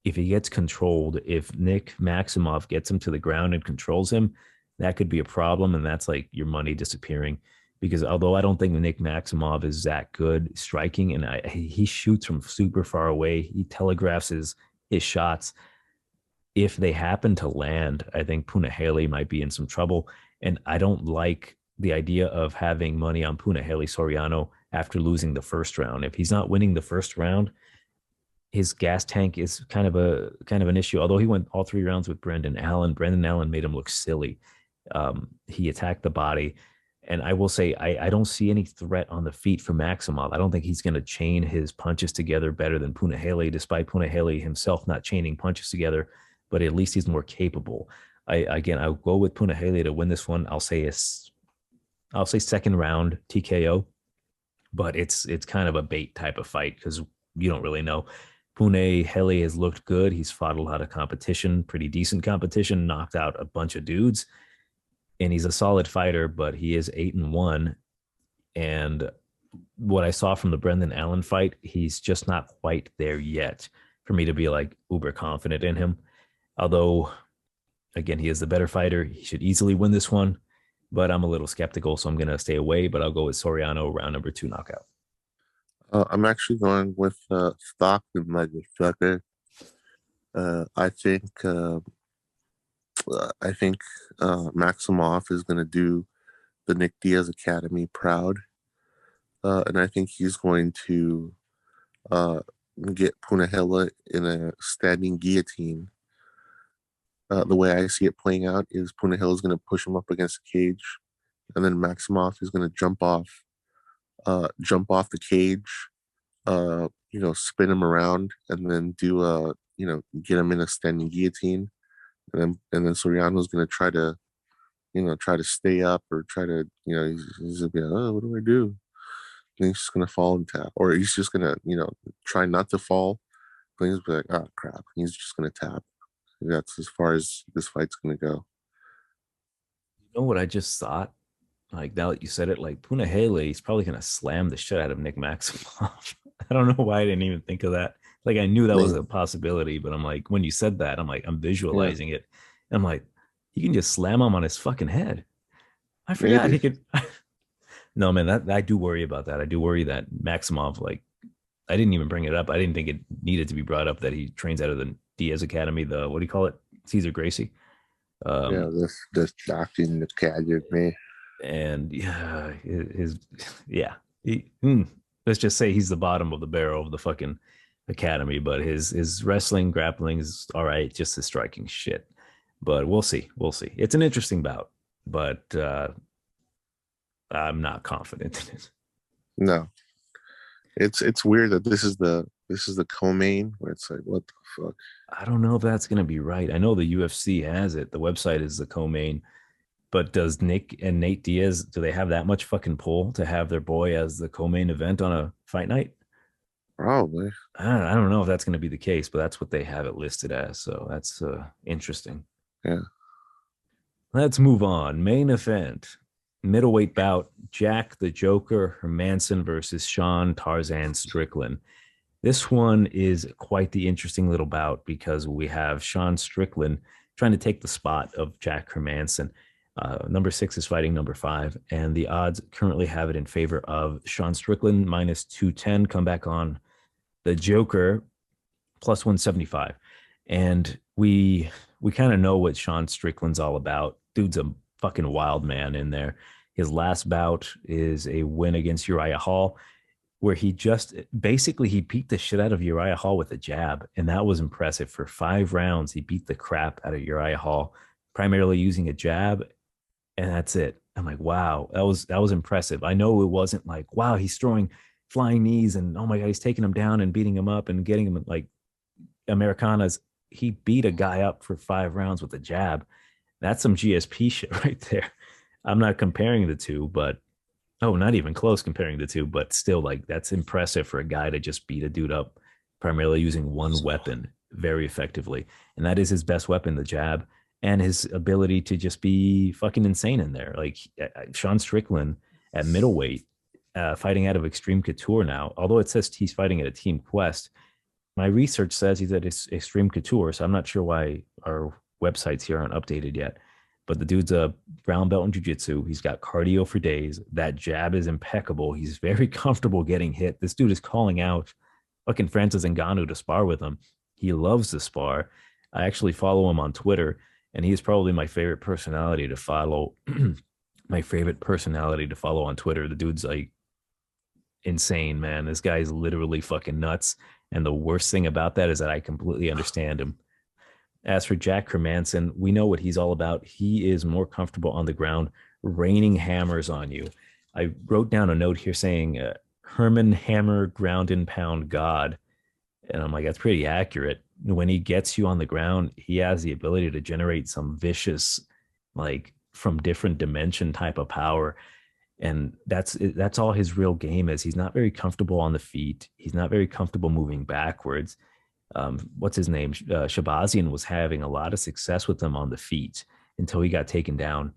gets controlled, if Nick Maximov gets him to the ground and controls him, that could be a problem, and that's like your money disappearing. Because although I don't think Nick Maximov is that good striking, and he shoots from super far away, he telegraphs his shots. If they happen to land, I think Punahele might be in some trouble. And I don't like the idea of having money on Punahele Soriano after losing the first round. If he's not winning the first round, his gas tank is kind of an issue. Although he went all 3 rounds with Brendan Allen made him look silly. He attacked the body. And I will say, I don't see any threat on the feet for Maximov. I don't think he's going to chain his punches together better than Punahele, despite Punahele himself not chaining punches together, but at least he's more capable. I'll go with Punahele to win this one. I'll say second round TKO, but it's kind of a bait type of fight because you don't really know. Pune Hele has looked good. He's fought a lot of competition, pretty decent competition, knocked out a bunch of dudes, and he's a solid fighter. But he is 8-1, and what I saw from the Brendan Allen fight, he's just not quite there yet for me to be like uber confident in him. Although, again, he is the better fighter. He should easily win this one, but I'm a little skeptical, so I'm going to stay away. But I'll go with Soriano, round number 2 knockout. I'm actually going with Stockton, motherfucker. I think Maximov is going to do the Nick Diaz Academy proud, and I think he's going to get Punahele in a standing guillotine. The way I see it playing out is Punahele is going to push him up against the cage, and then Maximov is going to jump off the cage, spin him around, and then do get him in a standing guillotine, and then Soriano is going to try to stay up, or try to he's going to be like, oh, what do I do? And he's just going to fall and tap, or he's just going to try not to fall, but he's be like, oh crap, he's just going to tap. That's as far as this fight's going to go. You know what I just thought? Like, now that you said it, like Punahele, he's probably going to slam the shit out of Nick Maximov. I don't know why I didn't even think of that. Like, I knew that was a possibility, but I'm like, when you said that, I'm visualizing it. And I'm like, he can just slam him on his fucking head. I forgot he could. No, man, that I do worry about that. I do worry that Maximov, like, I didn't even bring it up. I didn't think it needed to be brought up that he trains out of the Diaz Academy, the, what do you call it? Cesar Gracie. This doctor academy. And let's just say he's the bottom of the barrel of the fucking academy, but his wrestling, grappling is all right, just his striking shit. But we'll see. It's an interesting bout, but I'm not confident in it. No. It's weird that this is the co-main, where it's like, what the fuck? I don't know if that's gonna be right. I know the UFC has it. The website is the co-main, but does Nick and Nate Diaz, do they have that much fucking pull to have their boy as the co-main event on a fight night? Probably. I don't know if that's going to be the case, but that's what they have it listed as. So that's interesting. Yeah. Let's move on. Main event, middleweight bout, Jack the Joker Hermanson versus Sean Tarzan Strickland. This one is quite the interesting little bout because we have Sean Strickland trying to take the spot of Jack Hermanson. Number 6 is fighting number 5, and the odds currently have it in favor of Sean Strickland minus 210. Come back on the Joker plus 175. And we kind of know what Sean Strickland's all about. Dude's a fucking wild man in there. His last bout is a win against Uriah Hall, where he just basically he beat the shit out of Uriah Hall with a jab, and that was impressive. For 5 rounds, he beat the crap out of Uriah Hall, primarily using a jab, and that's it. I'm like, wow, that was impressive. I know it wasn't like, wow, he's throwing flying knees and oh my god, he's taking him down and beating him up and getting him like Americanas. He beat a guy up for 5 rounds with a jab. That's some GSP shit right there. I'm not comparing the two, but not even close comparing the two, but still, like, that's impressive for a guy to just beat a dude up primarily using one weapon very effectively. And that is his best weapon, the jab, and his ability to just be fucking insane in there. Like Sean Strickland at middleweight, fighting out of Extreme Couture now, although it says he's fighting at a Team Quest, my research says he's at Extreme Couture, so I'm not sure why our websites here aren't updated yet. But the dude's a brown belt in jiu-jitsu. He's got cardio for days. That jab is impeccable. He's very comfortable getting hit. This dude is calling out fucking Francis Ngannou to spar with him. He loves to spar. I actually follow him on Twitter, and he's probably my favorite personality to follow. My favorite personality to follow on Twitter. The dude's like insane, man. This guy's literally fucking nuts. And the worst thing about that is that I completely understand him. As for Jack Hermanson, we know what he's all about. He is more comfortable on the ground, raining hammers on you. I wrote down a note here saying, Herman Hammer ground and pound God. And I'm like, that's pretty accurate. When he gets you on the ground, he has the ability to generate some vicious, like from different dimension type of power. And that's all his real game is. He's not very comfortable on the feet. He's not very comfortable moving backwards. what's his name? Shabazian was having a lot of success with him on the feet until he got taken down.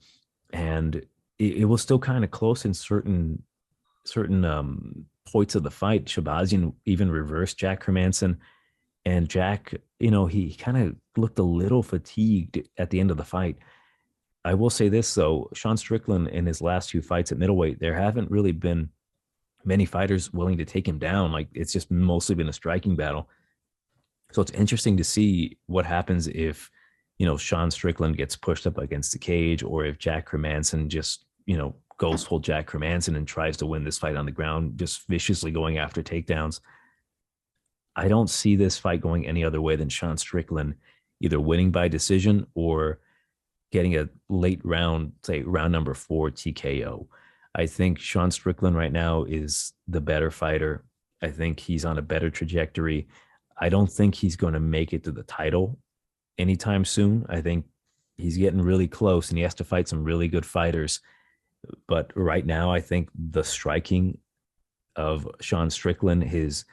And it was still kind of close in certain points of the fight. Shabazian even reversed Jack Hermanson. And Jack, he kind of looked a little fatigued at the end of the fight. I will say this, though, Sean Strickland in his last two fights at middleweight, there haven't really been many fighters willing to take him down. Like it's just mostly been a striking battle. So it's interesting to see what happens if, Sean Strickland gets pushed up against the cage, or if Jack Hermanson just, goes full Jack Hermanson and tries to win this fight on the ground, just viciously going after takedowns. I don't see this fight going any other way than Sean Strickland either winning by decision or getting a late round, say round number 4 TKO. I think Sean Strickland right now is the better fighter. I think he's on a better trajectory. I don't think he's going to make it to the title anytime soon. I think he's getting really close and he has to fight some really good fighters. But right now, I think the striking of Sean Strickland, his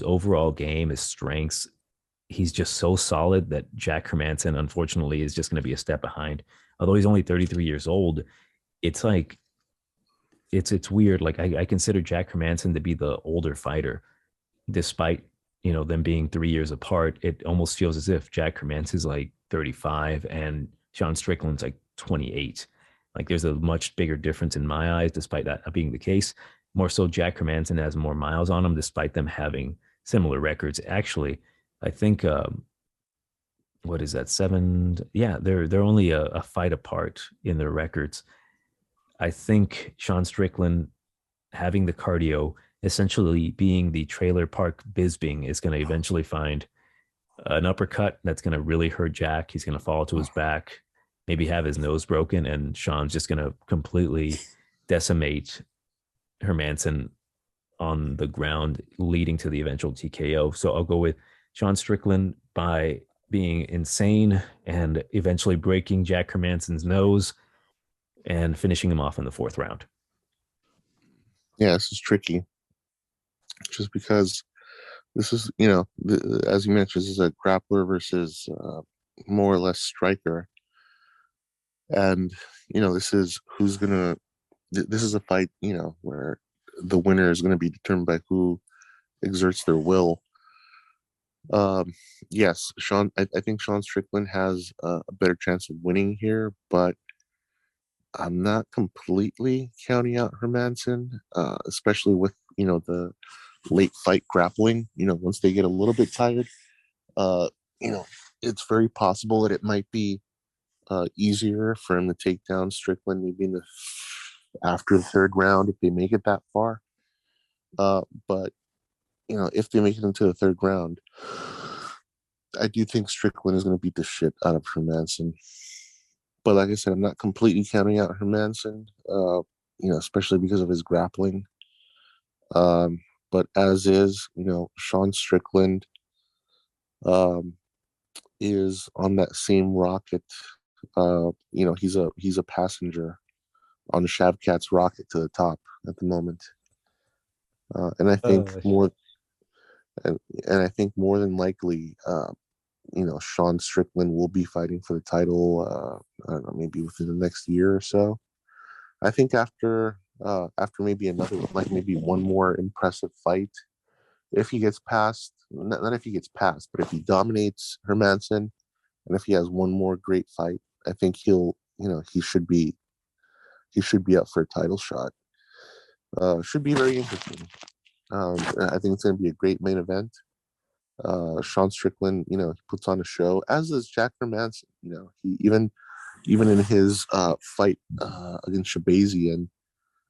overall game, his strengths, he's just so solid that Jack Hermanson, unfortunately, is just going to be a step behind. Although he's only 33 years old, it's like it's weird. Like I consider Jack Hermanson to be the older fighter, despite them being 3 years apart. It almost feels as if Jack Hermanson's like 35 and Sean Strickland's like 28. Like there's a much bigger difference in my eyes, despite that not being the case. More so, Jack Hermanson has more miles on him, despite them having similar records. Actually, I think what is that, 7? Yeah, they're only a fight apart in their records. I think Sean Strickland having the cardio, essentially being the trailer park Bisbing, is going to eventually find an uppercut that's going to really hurt Jack. He's going to fall to his back, maybe have his nose broken, and Sean's just going to completely decimate Hermanson on the ground, leading to the eventual TKO. So I'll go with Sean Strickland by being insane and eventually breaking Jack Hermanson's nose and finishing him off in the 4th round. Yeah, this is tricky. Just because this is, as you mentioned, this is a grappler versus more or less striker. And, this is this is a fight, where the winner is going to be determined by who exerts their will. Yes, I think Sean Strickland has a better chance of winning here, but I'm not completely counting out Hermanson, especially with, the late fight grappling. Once they get a little bit tired, uh, it's very possible that it might be easier for him to take down Strickland maybe after the 3rd round if they make it that far. But if they make it into the 3rd round, I do think Strickland is going to beat the shit out of Hermanson. But like I said, I'm not completely counting out Hermanson, especially because of his grappling. But as is, Sean Strickland is on that same rocket. He's a passenger on Shavkat's rocket to the top at the moment. And I think and I think more than likely, Sean Strickland will be fighting for the title. I don't know, maybe within the next year or so. I think after maybe maybe one more impressive fight, if he gets past, not if he gets past, but if he dominates Hermanson, and if he has one more great fight, I think he should be up for a title shot. Should be very interesting. I think it's going to be a great main event. Sean Strickland, he puts on a show, as does Jack Hermanson. He even in his fight against Shabazian,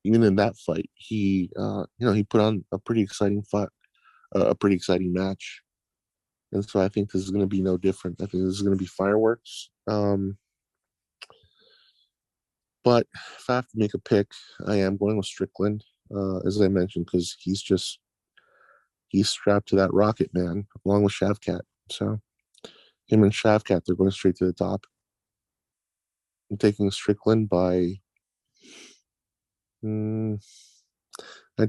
even in that fight, he put on a pretty exciting fight, a pretty exciting match. And so I think this is going to be no different. I think this is going to be fireworks. But if I have to make a pick, I am going with Strickland, as I mentioned, because he's strapped to that rocket, man, along with Shavkat. So him and Shavkat, they're going straight to the top. I'm taking Strickland by, I'd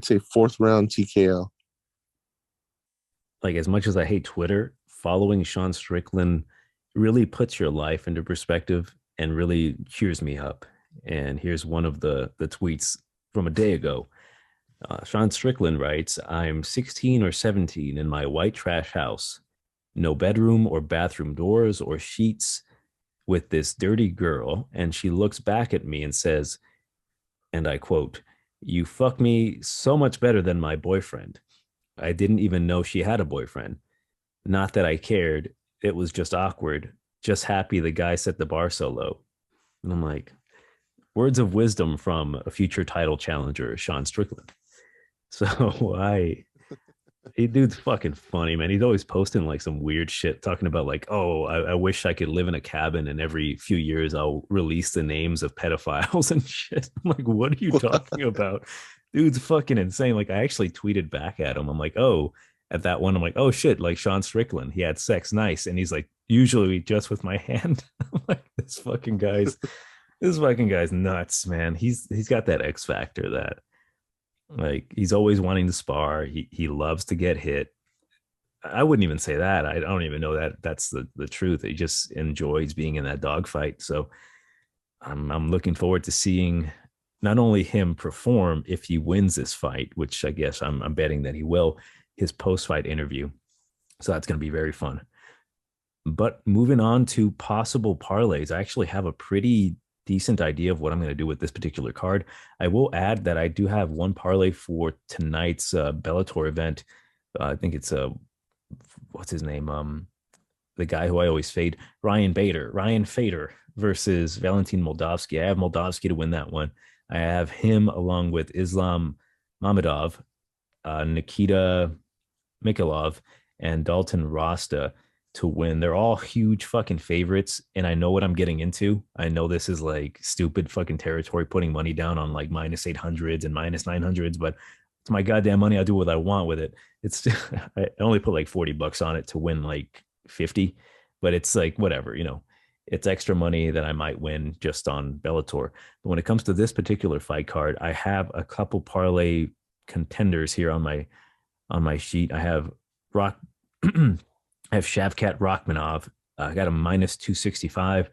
say 4th round TKO. Like as much as I hate Twitter, following Sean Strickland really puts your life into perspective and really cheers me up. And here's one of the tweets from a day ago. Sean Strickland writes, I'm 16 or 17 in my white trash house. No bedroom or bathroom doors or sheets with this dirty girl. And she looks back at me and says, and I quote, you fuck me so much better than my boyfriend. I didn't even know she had a boyfriend. Not that I cared. It was just awkward. Just happy the guy set the bar so low. And I'm like, words of wisdom from a future title challenger, Sean Strickland. So dude's fucking funny, man. He's always posting like some weird shit, talking about like, oh, I wish I could live in a cabin and every few years I'll release the names of pedophiles and shit. I'm like, what are you talking about? Dude's fucking insane. Like, I actually tweeted back at him. I'm like, oh, at that one, I'm like, oh shit, like Sean Strickland, he had sex, nice. And he's like, usually just with my hand. I'm like, this fucking guy's nuts, man. He's got that X factor that like he's always wanting to spar. He loves to get hit. I wouldn't even say that. I don't even know that that's the truth. He just enjoys being in that dogfight. So I'm looking forward to seeing not only him perform if he wins this fight, which I guess I'm betting that he will, his post-fight interview. So that's going to be very fun. But moving on to possible parlays, I actually have a pretty decent idea of what I'm going to do with this particular card. I will add that I do have one parlay for tonight's Bellator event. I think it's what's his name? The guy who I always fade, Ryan Fader versus Valentin Moldavsky. I have Moldavsky to win that one. I have him along with Islam Mamedov, Nikita Mikhailov, and Dalton Rasta to win. They're all huge fucking favorites, and I know what I'm getting into. I know this is like stupid fucking territory, putting money down on like minus 800s and minus 900s, but it's my goddamn money. I'll do what I want with it. It's I only put like $40 on it to win like 50, but it's like whatever, it's extra money that I might win just on Bellator. But when it comes to this particular fight card, I have a couple parlay contenders here on my sheet. I have I have Shavkat Rakhmonov. I got a minus 265.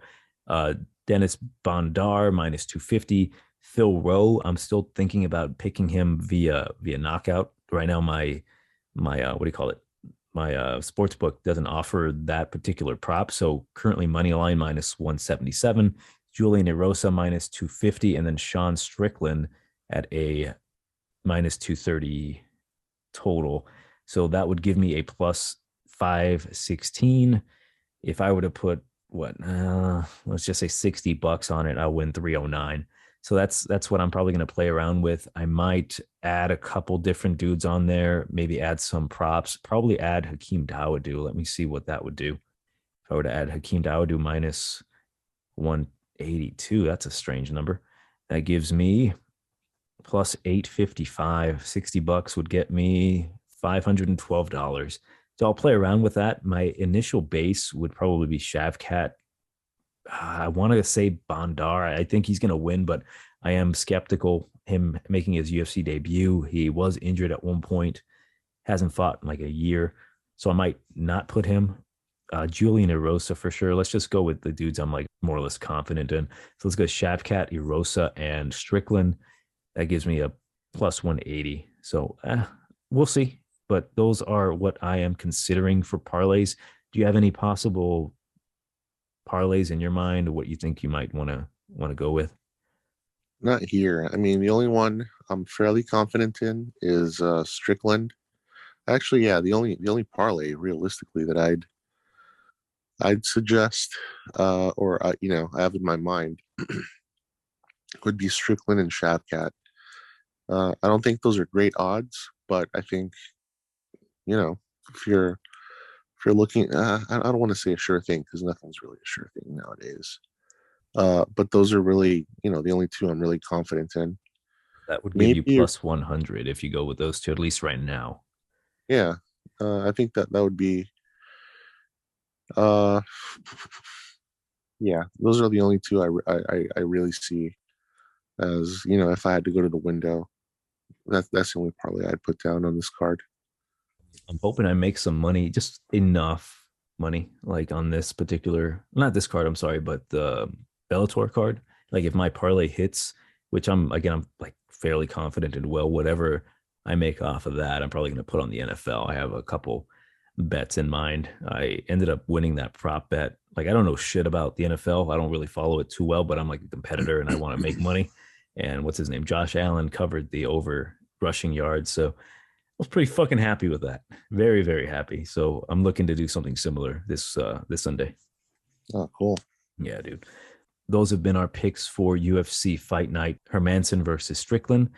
Dennis Bondar minus 250. Phil Rowe, I'm still thinking about picking him via knockout. Right now, my what do you call it? My sports book doesn't offer that particular prop. So currently money line minus 177. Julian Erosa minus 250, and then Sean Strickland at a minus 230 total. So that would give me a plus 516. If I were to put let's just say $60 on it, I'll win 309. So that's what I'm probably going to play around with. I might add a couple different dudes on there, maybe add some props, probably add Hakeem Dawodu. Let me see what that would do. If I were to add Hakeem Dawodu minus 182, that's a strange number. That gives me plus 855. $60 would get me $512. So I'll play around with that. My initial base would probably be Shavkat. I want to say Bondar. I think he's going to win, but I am skeptical him making his UFC debut. He was injured at one point, hasn't fought in like a year. So I might not put him. Julian Erosa for sure. Let's just go with the dudes I'm like more or less confident in. So let's go Shavkat, Erosa, and Strickland. That gives me a plus 180. So we'll see. But those are what I am considering for parlays. Do you have any possible parlays in your mind, or what you think you might want to go with? Not here. I mean, the only one I'm fairly confident in is Strickland. Actually, yeah, the only parlay realistically that I'd suggest, or I have in my mind, would be Strickland and Shavkat. I don't think those are great odds, but I think if you're looking, I don't want to say a sure thing because nothing's really a sure thing nowadays. But those are really, the only two I'm really confident in. That would give you plus 100 if you go with those two, at least right now. Yeah, I think that would be. Yeah, those are the only two I really see as if I had to go to the window, that's the only parlay I'd put down on this card. I'm hoping I make some money, just enough money like on this particular, not this card, I'm sorry, but the Bellator card. Like if my parlay hits, which I'm like fairly confident in, well, whatever I make off of that, I'm probably going to put on the NFL. I have a couple bets in mind. I ended up winning that prop bet. Like I don't know shit about the NFL. I don't really follow it too well, but I'm like a competitor and I want to make money. And what's his name? Josh Allen covered the over rushing yards. So I was pretty fucking happy with that. Very, very happy. So I'm looking to do something similar this Sunday. Oh, cool. Yeah, dude. Those have been our picks for UFC Fight Night, Hermanson versus Strickland.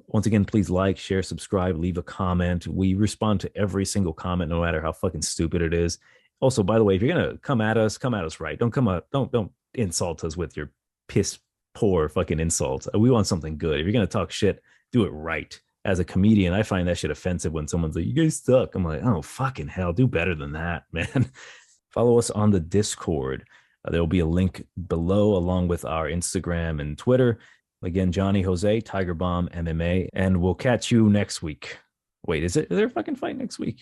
Once again, please like, share, subscribe, leave a comment. We respond to every single comment, no matter how fucking stupid it is. Also, by the way, if you're gonna come at us right. Don't insult us with your piss poor fucking insults. We want something good. If you're gonna talk shit, do it right. As a comedian, I find that shit offensive when someone's like, "You guys suck." I'm like, "Oh fucking hell, do better than that, man." Follow us on the Discord. There will be a link below along with our Instagram and Twitter. Again, Johnny Jose, Tiger Bomb MMA, and we'll catch you next week. Wait, is there a fucking fight next week?